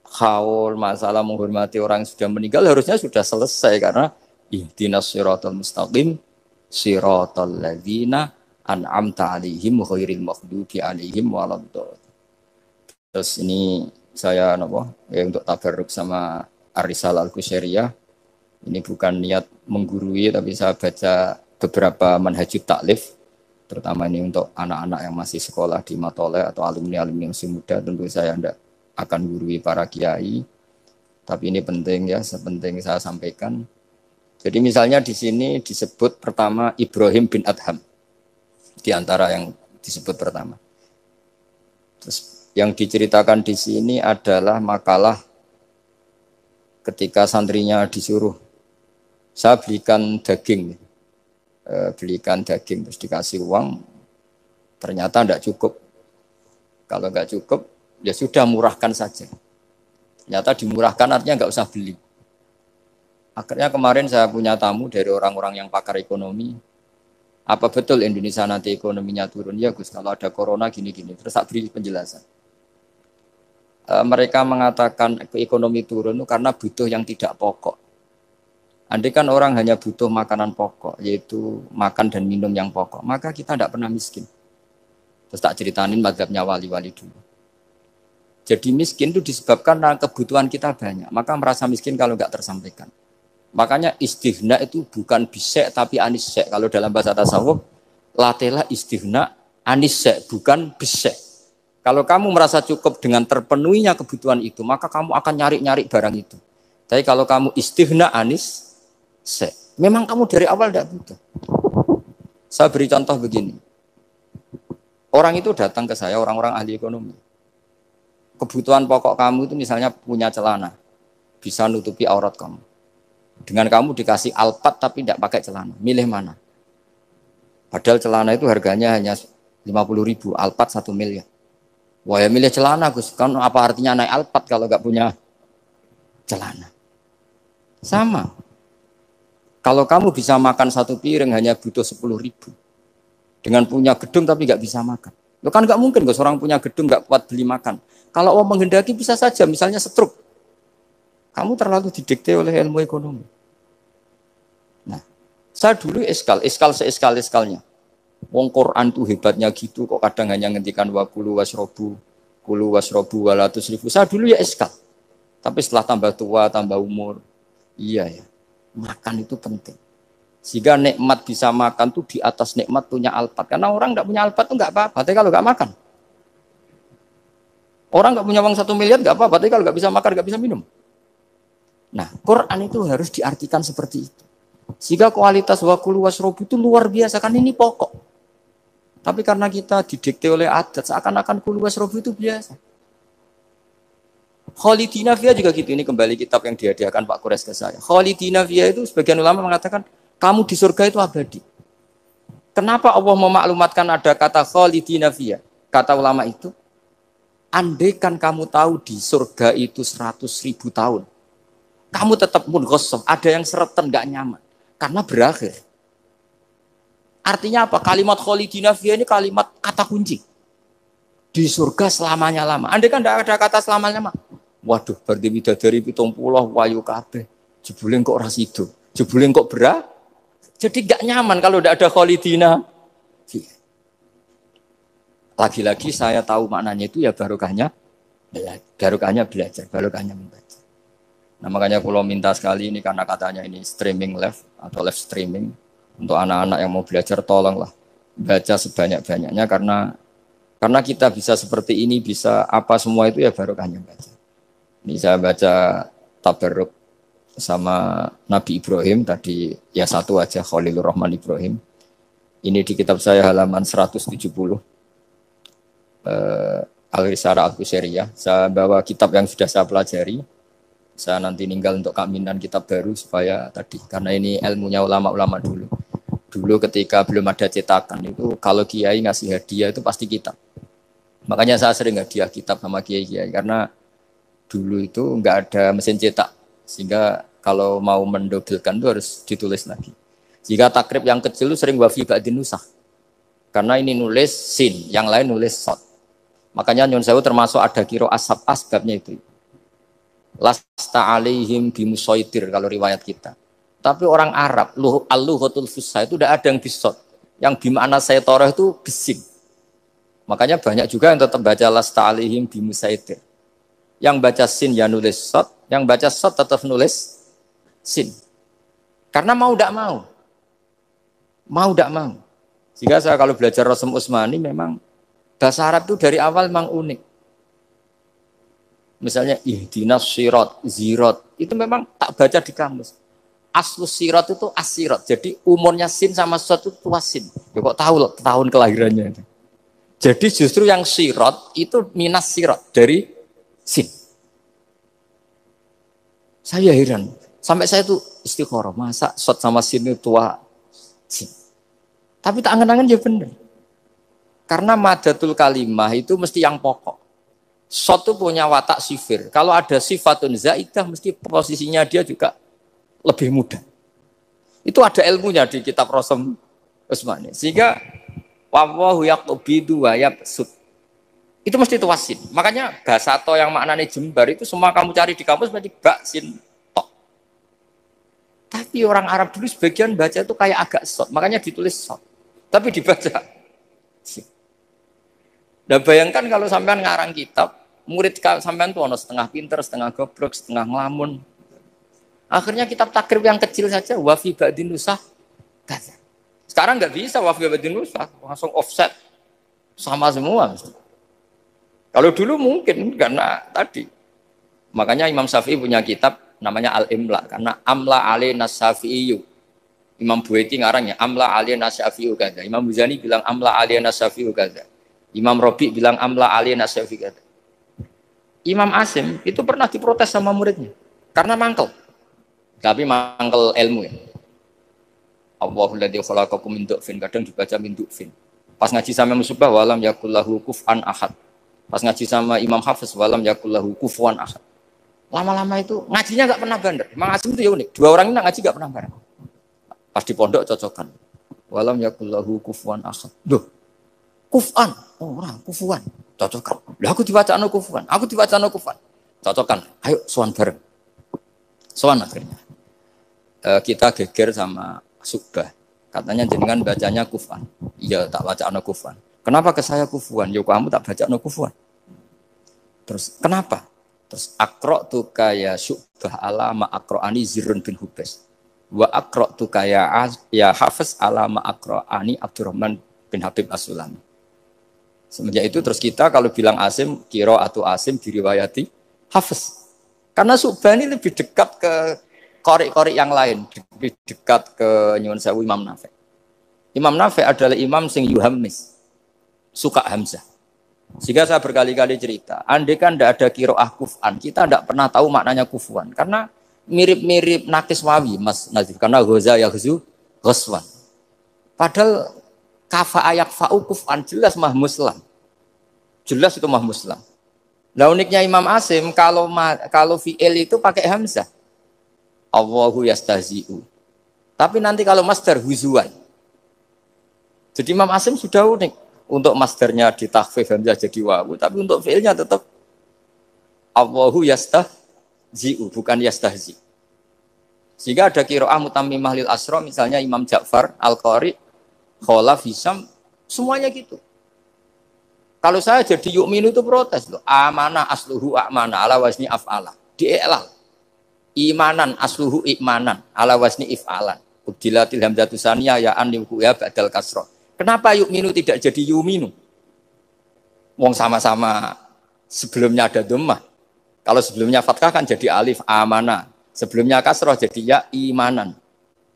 haul, masalah menghormati orang yang sudah meninggal harusnya sudah selesai karena ihdinas siratal mustaqim siratal ladzina an'amta alaihim ghairil maghdubi alaihim waladdallin. Terus ini saya untuk tabarruk sama Ar-Risalah Al-Qusairiyah. Ini bukan niat menggurui tapi saya baca beberapa manhajut taklif. Terutama ini untuk anak-anak yang masih sekolah di Matoleh atau alumni-alumni yang masih muda, tentu saya tidak akan gurui para kiai. Tapi ini penting ya, sepenting saya sampaikan. Jadi misalnya di sini disebut pertama Ibrahim bin Adham. Di antara yang disebut pertama. Terus yang diceritakan di sini adalah makalah ketika santrinya disuruh, saya belikan daging terus dikasih uang, ternyata tidak cukup. Kalau nggak cukup, ya sudah murahkan saja. Ternyata dimurahkan artinya nggak usah beli. Akhirnya kemarin saya punya tamu dari orang-orang yang pakar ekonomi. Apa betul Indonesia nanti ekonominya turun? Ya Gus, kalau ada corona gini-gini. Terus saya beri penjelasan. Mereka mengatakan ekonomi turun itu karena butuh yang tidak pokok. Andai kan orang hanya butuh makanan pokok, yaitu makan dan minum yang pokok, maka kita tidak pernah miskin. Terus tak ceritainin mazhabnya wali-wali dulu. Jadi miskin itu disebabkan karena kebutuhan kita banyak, maka merasa miskin kalau nggak tersampaikan. Makanya istighna itu bukan bisek tapi anisek. Kalau dalam bahasa tasawuf, latela istighna anisek, bukan bisek. Kalau kamu merasa cukup dengan terpenuhinya kebutuhan itu, maka kamu akan nyari-nyari barang itu. Tapi kalau kamu istighna anis, memang kamu dari awal tidak butuh. Saya beri contoh begini. Orang itu datang ke saya, orang-orang ahli ekonomi. Kebutuhan pokok kamu itu misalnya punya celana, bisa nutupi aurat kamu. Dengan kamu dikasih Alphard tapi tidak pakai celana, milih mana? Padahal celana itu harganya hanya 50.000, Alphard 1 miliar. Wah ya milih celana Gus, kan apa artinya naik Alphard kalau nggak punya celana? Sama. Kalau kamu bisa makan 1 piring hanya butuh 10.000. Dengan punya gedung tapi nggak bisa makan. Lo kan nggak mungkin Gus, orang punya gedung nggak kuat beli makan. Kalau Allah menghendaki bisa saja, misalnya stroke. Kamu terlalu didikte oleh ilmu ekonomi. Nah, saya dulu eskal seeskal-eskalnya. Wong Quran tuh hebatnya gitu kok kadang hanya ngendikan kulu wasrobu walatus ribu. Saya dulu ya eskal. Tapi setelah tambah tua, tambah umur, iya ya, makan itu penting. Sehingga nikmat bisa makan tuh di atas nikmat punya Alphard. Karena orang nggak punya Alphard tuh nggak apa-apa. Tapi kalau nggak makan, orang nggak punya uang 1 miliar nggak apa-apa. Tapi kalau nggak bisa makan, nggak bisa minum. Nah, Quran itu harus diartikan seperti itu. Sehingga kualitas kulu wasrobu itu luar biasa. Kan ini pokok. Tapi karena kita didikte oleh adat, seakan-akan kulu wasrobu itu biasa. Khalidina Fiyah juga gitu. Ini kembali kitab yang dihadiahkan Pak Kures ke saya. Khalidina Fiyah itu sebagian ulama mengatakan, kamu di surga itu abadi. Kenapa Allah memaklumatkan ada kata Khalidina Fiyah? Kata ulama itu, andaikan kamu tahu di surga itu 100.000 tahun, kamu tetap munghasab, ada yang seretan, gak nyaman. Karena berakhir. Artinya apa? Kalimat Khalidina Fiyah ini kalimat kata kunci. Di surga selamanya lama. Andai kan tidak ada kata selamanya lama. Waduh, berarti bidadari 70 wayu kabeh. Jebule kok ora sido. Jebule kok berat. Jadi gak nyaman kalau tidak ada Khalidina Fiyah. Lagi-lagi saya tahu maknanya itu ya barokahnya belajar, barokahnya membaca. Nah makanya kalau minta sekali ini karena katanya ini streaming live atau live streaming. Untuk anak-anak yang mau belajar tolonglah baca sebanyak-banyaknya karena kita bisa seperti ini, bisa apa semua itu ya barokahnya baca. Ini saya baca Tabarruk sama Nabi Ibrahim tadi ya satu aja Khalilur Rahman Ibrahim. Ini di kitab saya halaman 170. Al-Risarah Al-Qusairiyah. Saya bawa kitab yang sudah saya pelajari. Saya nanti ninggal untuk kaminan kitab baru supaya tadi karena ini ilmunya ulama-ulama dulu. Dulu ketika belum ada cetakan itu kalau kiai ngasih hadiah itu pasti kitab. Makanya saya sering hadiah kitab sama kiai-kiai karena dulu itu enggak ada mesin cetak sehingga kalau mau mendobelkan itu harus ditulis lagi. Jika takrib yang kecil itu sering wafi ba'din nusakh. Karena ini nulis sin, yang lain nulis sod. Makanya Nyun Sewu termasuk ada kiro asab asbabnya itu. Lasta alaihim bimusaitir kalau riwayat kita. Tapi orang Arab, al-lughatul fusha itu tidak ada yang bisot. Yang bimana saya toreh itu bising. Makanya banyak juga yang tetap baca lasta alaihim bimusaitir. Yang baca sin ya nulis sot, yang baca sot tetap nulis sin. Karena mau tidak mau. Mau tidak mau. Jika saya kalau belajar Rasul Utsmani memang bahasa Arab itu dari awal memang unik. Misalnya ihdinas sirat, zirat, itu memang tak baca di kamus. Aslus sirat itu asirat. Jadi umurnya sin sama sot itu tua sin. Ya, kok tahu loh tahun kelahirannya. Jadi justru yang sirat itu minas sirat dari sin. Saya heran. Sampai saya tuh istikharah. Masa sot sama sin itu tua sin. Tapi tak angen-angen ya benar. Karena madatul kalimah itu mesti yang pokok. Sot itu punya watak sifir. Kalau ada sifatun zaidah mesti posisinya dia juga lebih mudah. Itu ada ilmunya di kitab Rasul Utsmani. Sehingga wallahu yaqbidu wa yabsut. Itu mesti tuasin. Makanya bahasa to yang maknanya jembar itu semua kamu cari di kampus berarti baksin tok. Tapi orang Arab dulu sebagian baca itu kayak agak sot. Makanya ditulis sot. Tapi dibaca sin. Nah bayangkan kalau sampean ngarang kitab, murid sampean tuh ono setengah pinter, setengah goblok, setengah ngelamun. Akhirnya kitab takrib yang kecil saja, wafi ba'din nusakh. Sekarang nggak bisa wafi ba'din nusakh, langsung offset sama semua. Kalau dulu mungkin karena tadi. Makanya Imam Syafi'i punya kitab namanya Al-Imla, karena Amla alaina Syafi'iyu. Imam Buaiti ngarangnya Amla alaina Syafi'u kadza. Imam Muzani bilang Amla alaina Syafi'u kadza. Imam Robi bilang amla alina syafiqat. Imam Asim itu pernah diprotes sama muridnya karena mangkel. Tapi mangkel ilmu ya. Allahul ladzi khalaqakum min du'fin, kadang dibaca min du'fin. Pas ngaji sama Musbah walam yakullahu kuf'an ahad. Pas ngaji sama Imam Hafiz walam yakullahu kufuwan ahad. Lama-lama itu ngajinya enggak pernah bandar. Imam Asim itu ya unik. Dua orang ini ngaji enggak pernah bareng. Pas di pondok cocokan. Walam yakullahu kufuwan ahad. Duh. Kuf'an, orang kufuwan. Cocokan. Lah aku dibacaan kufuwan. Aku dibacaan kufuwan. Cocokan. Ayo sowan bareng. Sowan akhirnya. Kita geger sama Subah. Katanya jenengan bacanya kufan. Iya, tak baca ana kufan. Kenapa ke saya kufuan? Ya kamu tak baca ana kufan. Terus kenapa? Terus akro tu kaya Subah ala ma akroani Zirun bin Hubes. Wa akro tu kaya ya Hafiz ala ma akroani Abdurrahman bin Habib As-Sulami. Semenjak itu terus kita kalau bilang Asim, kiro atau Asim diriwayati Hafiz. Karena Subah ini lebih dekat ke korek-korek yang lain, lebih dekat ke Nyuwun Sewu Imam Nafi'. Imam Nafi' adalah imam sing yuhammis, suka Hamzah. Sehingga saya berkali-kali cerita, andai kan tidak ada kiroah kuf'an, kita tidak pernah tahu maknanya kufuan. Karena mirip-mirip nakis wawi, Mas Nazif. Karena ghoza yaghzu ghoswan. Padahal kafa ayak fa'u kuf'an jelas mah muslam. Jelas itu mah muslam. Nah uniknya Imam Asim, kalau fi'il itu pakai Hamzah. Allahu yastahzi'u. Tapi nanti kalau masdar huzuan. Jadi Imam Asim sudah unik. Untuk masdarnya ditakhfif hamzah jadi wawu, tapi untuk fi'ilnya tetap Allahu yastahzi'u, bukan yastahzi. Sehingga ada qiraah mutammimah lil asra, misalnya Imam Ja'far Al-Qari, Khalaf Hisam, semuanya gitu. Kalau saya jadi yu'minu itu protes loh. Amana asluhu a'mana ala wazni af'ala. Di'elal. Imanan asluhu imanan ala wasni if'alan. Ubdilatil hamzatu saniyah ya an ya badal kasroh. Kenapa yu'minu tidak jadi yuminu? Wong sama-sama sebelumnya ada dhammah. Kalau sebelumnya fathah kan jadi alif amana. Sebelumnya kasroh jadi ya imanan.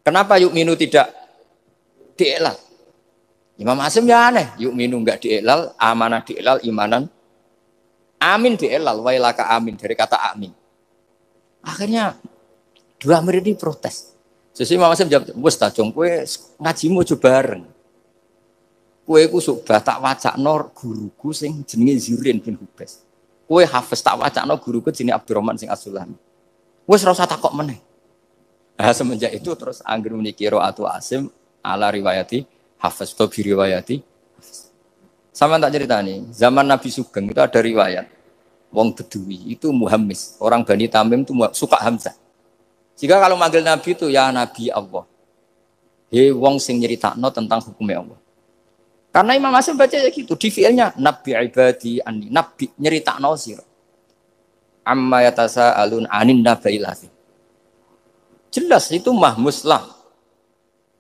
Kenapa yu'minu tidak di'elal? Imam Asim ya aneh. Yu'minu enggak di'elal, amanah di'elal, imanan. Amin di'elal, wailaka amin. Dari kata amin. Akhirnya dua murid ini protes. Sesuai Imam Asim jawab, wes tajong kue ngajimu coba bareng. Kue ku subah tak wacakno guruku sing jenenge Zirin bin Hubes. Kue Hafiz tak wacakno guruku jenenge Abdurrahman sing As-Sulami. Wes ora usah takok meneh. Nah, semenjak itu terus anggere muni qiraatu Asim ala riwayati Hafiz to bi riwayati. Sama tak ceritani, zaman Nabi Sugeng itu ada riwayat wong Bedui itu muhammis, orang Bani Tamim itu suka Hamzah. Jika kalau manggil Nabi itu ya Nabi Allah. He wong sing nyeritakno tentang hukumnya Allah. Karena Imam Asim baca ya gitu, di fi'ilnya Nabi ibadi anni, Nabi nyeritakno sira. Amma yatasaalun anin nabailahi. Jelas itu mah muslam.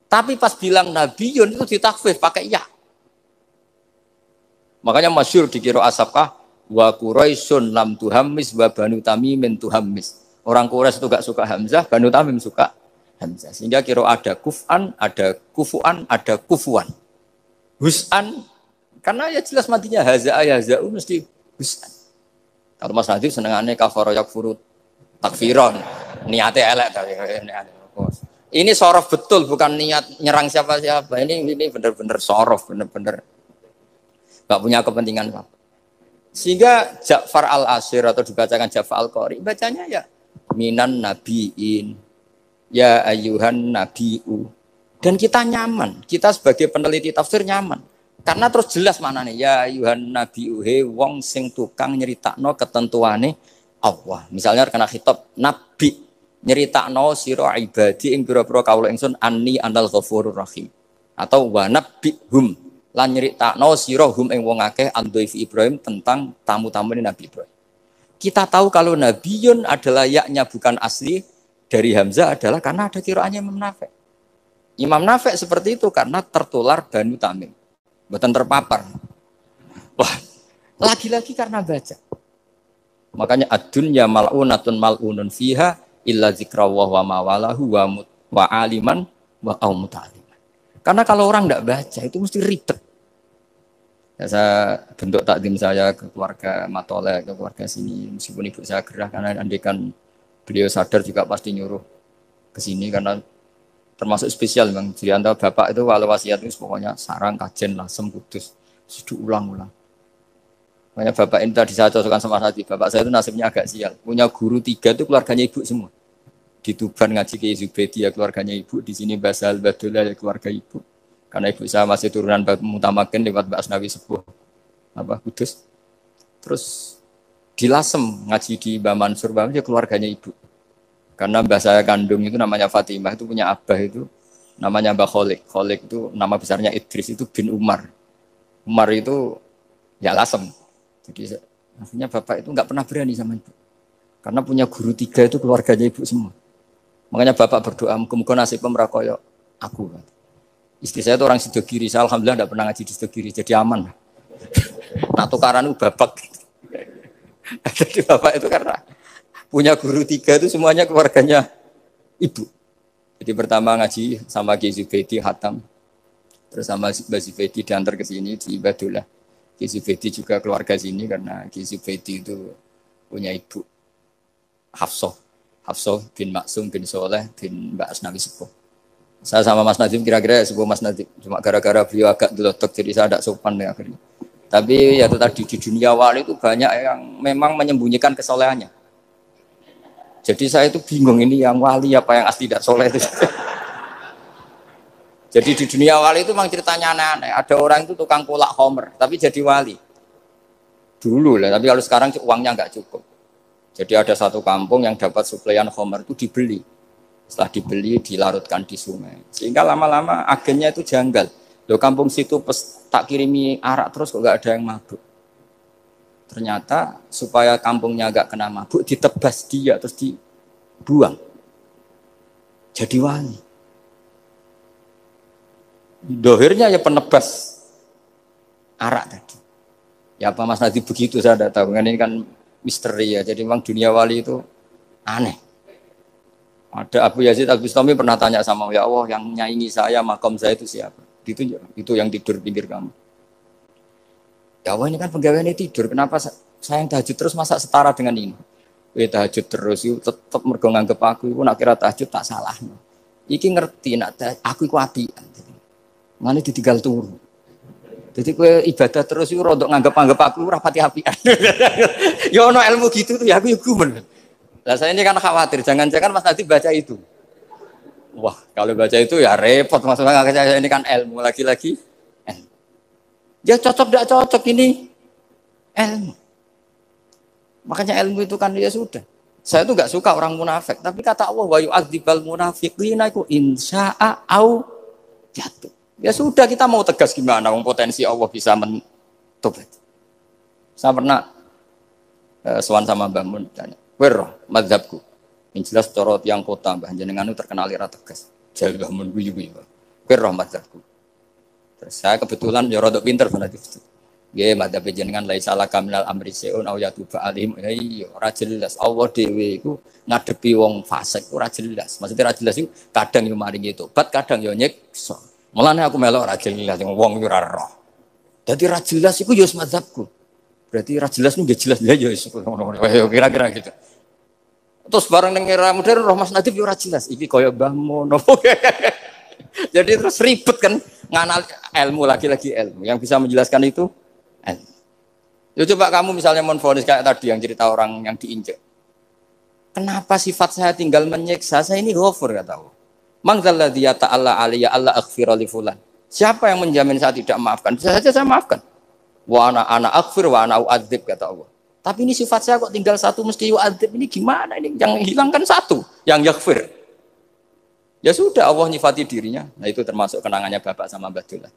Tapi pas bilang nabiyun itu ditakfif pakai ya. Makanya masyhur di qiraah Asabkah wa Quraisyun lam tuhammis wa Banu Tamimin tuhammis. Orang Quraisy itu gak suka Hamzah, Banu Tamim suka Hamzah. Sehingga kira ada kuf'an, ada kufu'an, ada kufuan. Hus'an, karena ya jelas matinya haza'a yaza'u mesti hus'an. Kalau Mas Nadif senengannya kafara yakfuru takfiron. Niatnya elek. Ini sorof betul, bukan niat nyerang siapa-siapa. Ini benar-benar sorof, benar-benar gak punya kepentingan apa. Sehingga Ja'far al-Ashir atau dibacakan Ja'far al-Qari bacanya ya minan nabiin ya ayyuhan nabiu. Dan kita nyaman, kita sebagai peneliti tafsir nyaman. Karena terus jelas maknanya ya ayyuhan nabiu he wong sing tukang nyeritakno ketentuane Allah. Misalnya kena khitab nabi nyeritakno sira ibadi ing pira-pira kawula ingsun anni anal ghafurur rahim. Atau wa nabbihum lan nyeritakno sira hum ing wong akeh andhaifi Ibrahim tentang tamu-tamune Nabi Ibrahim. Kita tahu kalau nabiyun adalah yaknya bukan asli dari Hamzah adalah karena ada qiraahnya Imam Nafi'. Imam Nafi' seperti itu karena tertular Banu Tamim. Mboten terpapar. Wah, lagi-lagi karena baca. Makanya ad-dunya mal'unatun mal'unun fiha illa zikrawah wa mawalahu wa aliman wa muta'aliman. Karena kalau orang tidak baca itu mesti ribet. Ya, saya bentuk takdim saya ke keluarga Matolek, ke keluarga sini. Meskipun ibu saya gerah karena andikan beliau sadar juga pasti nyuruh ke sini karena termasuk spesial Bang. Jadi antara bapak itu walau wasiat itu pokoknya sarang, kajen, lasem, kudus. Diulang-ulang. Makanya bapak ini tadi saya cocokkan sama hati. Bapak saya itu nasibnya agak sial. Punya guru 3 itu keluarganya ibu semua. Di Tuban ngaji ke Zubedi ya keluarganya ibu. Di sini Basal Badullah ya keluarga ibu. Karena ibu saya masih turunan Mutamakin lewat Mbak Asnawi Sepuh. Kudus. Terus di Lasem ngaji di Mbak Mansur ya keluarganya ibu. Karena mbah saya kandung itu namanya Fatimah, itu punya abah itu namanya Mbah Kholik. Kholik itu nama besarnya Idris, itu bin Umar. Umar itu ya Lasem. Jadi maksudnya bapak itu nggak pernah berani sama ibu. Karena punya guru 3 itu keluarganya ibu semua. Makanya bapak berdoa, muka-muka nasib pemerakoyo aku. Istri saya itu orang Sidogiri, saya alhamdulillah nggak pernah ngaji di Sidogiri, jadi aman. Nah tukaran itu babak. Jadi bapak itu karena punya guru 3 itu semuanya keluarganya ibu. Jadi pertama ngaji sama Ki Zubedi Hatam. Terus sama Mbak Zubedi diantar ke sini di Badullah. Ki Zubedi juga keluarga sini karena Ki Zubedi itu punya ibu Hafsah. Hafsah bin Maksum bin Soleh bin Mbak Asnawi Sepuh. Saya sama Mas Nadim kira-kira sepuh Mas Nadim. Cuma gara-gara beliau agak delotok jadi saya tidak sopan ya akhirnya. Tapi ya itu tadi di dunia wali itu banyak yang memang menyembunyikan kesolehannya. Jadi saya itu bingung ini yang wali apa yang asli tidak soleh itu. Jadi di dunia wali itu memang ceritanya aneh-aneh. Ada orang itu tukang kolak homer, tapi jadi wali. Dulu lah, tapi kalau sekarang uangnya nggak cukup. Jadi ada satu kampung yang dapat suplaian homer itu dibeli. Setelah dibeli dilarutkan di sungai. Sehingga lama-lama agennya itu janggal. Loh kampung situ tak kirimi arak terus kok nggak ada yang mabuk. Ternyata supaya kampungnya agak kena mabuk, ditebas dia terus dibuang. Jadi wali. Dohirnya ya penebas arak tadi. Ya apa Mas Nadi begitu saya tidak tahu. Ini kan misteri ya. Jadi memang dunia wali itu aneh. Ada Abu Yazid Al-Bustami pernah tanya sama ya Allah yang nyaingi saya, makom saya itu siapa? Itu yang tidur pinggir kamu. Ya Allah ini kan pegawainya tidur, kenapa saya yang tahajud terus masa setara dengan ini? Tahajud terus, itu tetap mergo nganggep aku, itu nak kira tahajud tak salah. Iki ngerti, nak aku iku apian. Mana ditinggal turu. Jadi kue ibadah terus itu rodok nganggep aku rapati apian. Ya ono ilmu gitu tuh ya aku gumen. Lah saya ini kan khawatir, jangan-jangan Mas Nadi baca itu. Wah kalau baca itu ya repot, maksudnya saya ini kan ilmu lagi-lagi. Dia cocok tidak cocok ini ilmu. Makanya ilmu itu kan ya sudah. Saya itu nggak suka orang munafik, tapi kata Allah wa yu'adzibal munafiqina iku insya'a au jatuh. Ya sudah kita mau tegas gimana wong potensi Allah bisa mentobat. Saya pernah sowan sama Mbah Mun tanya, "Wer mazhabku?" Yang jelas corot yang kota Mbah jenengan itu terkenal ira tegas. Jare Mbah Mun guyu-guyu. "Wer mazhabku?" Terus saya kebetulan ya rada pinter banget itu. Nggih, madzhab jenengan lai salah kamil amri seun au yatuba alim. Iya, ora jelas. Allah dhewe iku ngadepi wong fasik ora jelas. Maksudnya ora jelas iku kadang yo maringi tobat, kadang yo nyiksa. Mulane aku melok ora jelas wong yo ora roh. Dadi ora jelas iku yo madzhabku. Berarti ora jelas nggih jelas ya yo kira-kira gitu. Terus bareng ning era modern roh Mas Nadif yo ora jelas. Iki kaya Mbah Mun. Jadi terus ribet kan nganal ilmu lagi-lagi ilmu. Yang bisa menjelaskan itu ilmu. Ya coba kamu misalnya menfonis kayak tadi yang cerita orang yang diinjek. Kenapa sifat saya tinggal menyiksa? Saya ini ghafur kata Allah. Man dzalladzi yata'alla alayya alla aghfira li fulan. Siapa yang menjamin saya tidak maafkan? Bisa saja saya maafkan. Wa ana aghfir wa ana u'adzib kata Allah. Tapi ini sifat saya kok tinggal satu mesti u'adzib. Ini gimana ini? Yang hilangkan satu, yang yaghfir. Ya sudah Allah nyifati dirinya. Nah itu termasuk kenangannya Bapak sama Badullah.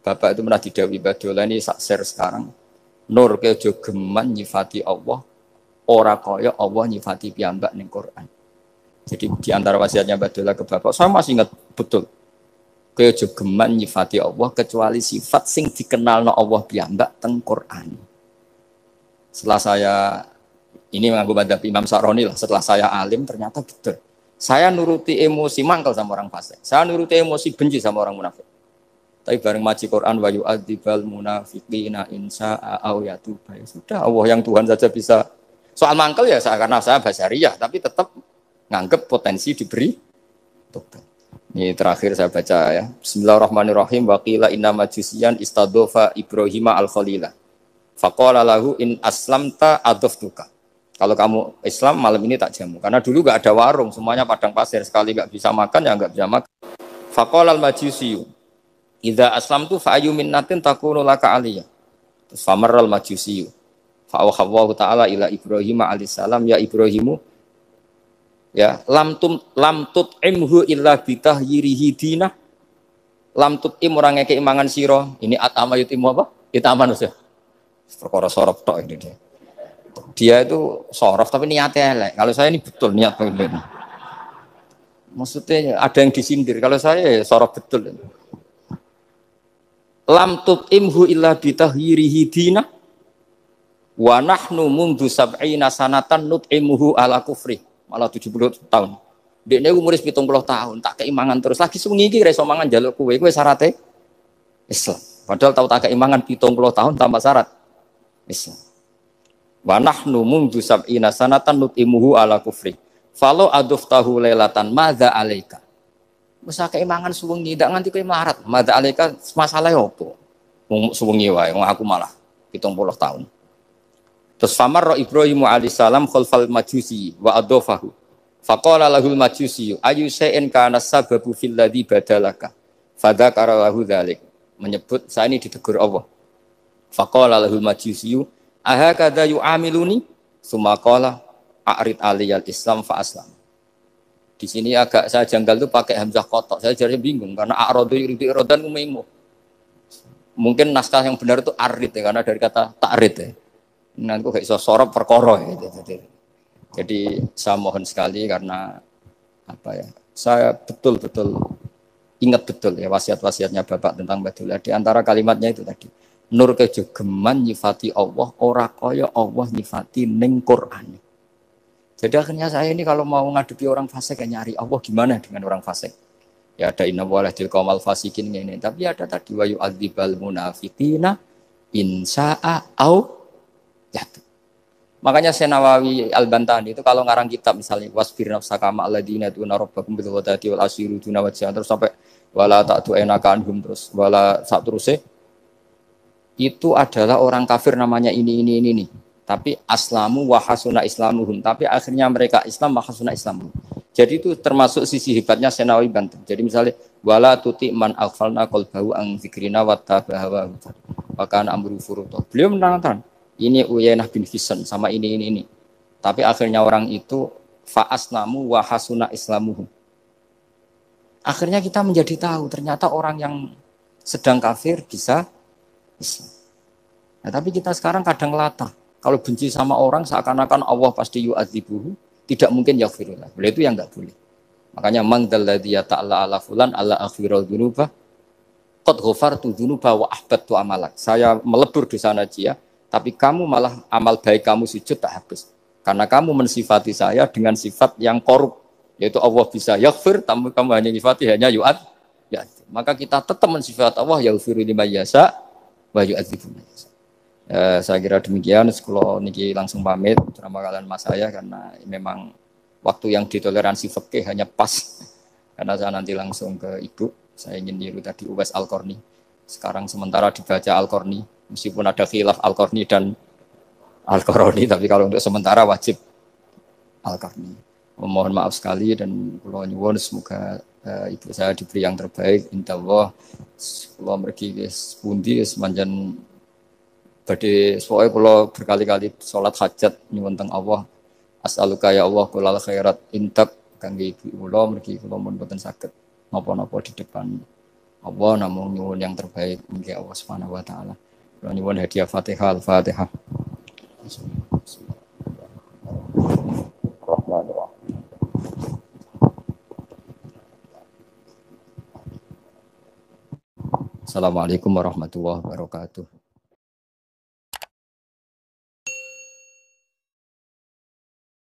Bapak itu pernah didhawuhi Badullah ini share sekarang. Nur kejo geman nyifati Allah. Ora kaya Allah nyifati piyambak ning Quran. Jadi di antara wasiatnya Badullah ke Bapak, saya masih ingat betul. Kejo geman nyifati Allah kecuali sifat sing dikenalno Allah piyambak teng Quran. Setelah saya ini mengaku madzhab Imam Sa'roni lah. Setelah saya alim ternyata betul. Saya nuruti emosi mangkel sama orang fasik. Saya nuruti emosi benci sama orang munafik. Tapi bareng maji Quran wa yu'adzibal munafiqina insya'a au yatuba. Ya sudah Allah yang Tuhan saja bisa. Soal mangkel ya saya karena saya basyariyah tapi tetap nganggep potensi diberi Tobat. Ini terakhir saya baca ya. Bismillahirrahmanirrahim. Wa qila inna majusiyan istadofa Ibrahim al-Khalila. Faqala lahu in aslamta adoftuka. Kalau kamu Islam malam ini tak jamu. Karena dulu nggak ada warung, semuanya padang pasir. Sekali nggak bisa makan ya nggak bisa makan. Faqala al-majusiyu. Idza aslamtu fa ayyu minnatin takunu laka aliyah. Terus famarral majusiyu. Fa'awhawallahu ta'ala ila Ibrahim alaihissalam ya Ibrahimu ya lam tut'imhu illa bitahyirihi dinah lam tut'im orang ngeke imangan sira ini atama yutimu apa? Itaman ya. Perkara sorof tok ini dia. Dia itu sorof tapi niatnya elek. Kalau saya ini betul niat begini. Maksudnya ada yang disindir. Kalau saya ya sorof betul. Lam tut'imhu illa bitahyirihi dinah wa nahnu mundu sab'ina sanatan nut'imuhu ala kufri. Malah 70 tahun. Dekne umur 70 tahun, tak keimangan terus. Lagi sewengi iki ra iso mangan njaluk kowe syaratnya Islam. Padahal tahu tak keimangan 70 tahun tanpa syarat Islam. Wa nahnu mundu sab'ina sanatan nut'imuhu ala kufri. Falo aduftahu lailatan madza alaika. Wis keimangan sewengi ndak nganti kowe melarat. Madza alaika masalah opo? Wong sewengi wae, wong aku malah 70 tahun. Terus famar Ibrahim alaihissalam khalfal majusi wa adofahu. Faqala lahul majusi ayu shay'in kana sababu fil ladzi badalaka. Fadzakara lahu dzalik. Menyebut saya ini ditegur Allah. Faqala lahul majusi ahakadza yu'amiluni? Summa qala a'rid aliyal islam fa aslam. Di sini agak saya janggal tuh pakai hamzah kotok. Saya jadi bingung karena a'radu yuridu iradan umaimu. Mungkin naskah yang benar itu arid ya, karena dari kata ta'rid ya. Nanti kayak sorop perkara ya. Jadi saya mohon sekali karena apa ya, saya betul-betul ingat betul ya wasiat-wasiatnya Bapak tentang Badullah. Di antara kalimatnya itu tadi, nur kejogeman nyifati Allah, ora kaya Allah nyifati ning Quran. Jadi akhirnya saya ini kalau mau ngadepi orang fasik kayak nyari Allah gimana dengan orang fasik. Ya ada inna waladil qaumal fasikin ini, tapi ada tadi wa yu'adzibal munafiqina insya'a au ya. Makanya Senawawi Al-Bantani itu kalau ngarang kitab misalnya wasfir nafsaka ma'al ladina tuna rabbakum bil ghadati wal asyiru tuna wajhan terus sampai wala ta'tu enaka anhum terus wala sak terusé itu adalah orang kafir namanya ini nih. Tapi aslamu wa hasuna islamuhum, tapi akhirnya mereka Islam wa hasuna islamuhum. Jadi itu termasuk sisi hebatnya Senawawi Banten. Jadi misalnya wala tuti man aghfalna qalbahu an dzikrina wa tabaha wa kana amru furuta. Beliau menerangkan ini Uyainah bin Hisn sama ini. Tapi akhirnya orang itu fa'aslamu wa hasuna islamuhum. Akhirnya kita menjadi tahu ternyata orang yang sedang kafir bisa Islam. Nah, tapi kita sekarang kadang latah. Kalau benci sama orang seakan-akan Allah pasti yu'adzibuhu, tidak mungkin yaghfirullah. Beliau itu yang enggak boleh. Makanya mangdalladzi ta'ala ala fulan ala akhirul dunuba qad ghafartu dunuba wa ahbattu amalak. Saya melebur dosa najiyah. Tapi kamu malah amal baik kamu sujud tak habis. Karena kamu mensifati saya dengan sifat yang korup. Yaitu Allah bisa yaghfir, tapi kamu hanya sifati hanya yu'ad. Ya. Maka kita tetap mensifat Allah yaghfiru liman yasha wa yu'adzibu liman yasha. Saya kira demikian. Kalau niki langsung pamit sama kalian mas saya karena memang waktu yang ditoleransi fikih hanya pas. Karena saya nanti langsung ke ibu. Saya ingin niru tadi Uwais Al-Qarni. Sekarang sementara dibaca Al-Qarni. Meskipun ada khilaf Al-Qarni dan Al-Qarni, tapi kalau untuk sementara wajib Al-Qarni. Mohon maaf sekali dan kula nyuwun semoga ibu saya diberi yang terbaik. Insyaallah kula mergi wis pundi wis manjan badhe soe kula berkali-kali salat hajat nyuwun teng Allah. As'aluka ya Allah kulal khairat intak kangge ibu kula mergi kula mun boten saged napa-napa di depan Allah namung nyuwun yang terbaik mugi Allah Subhanahu wa taala. Kula nyuwun hadiah Fatihah Al-Fatihah. Assalamualaikum warahmatullahi wabarakatuh.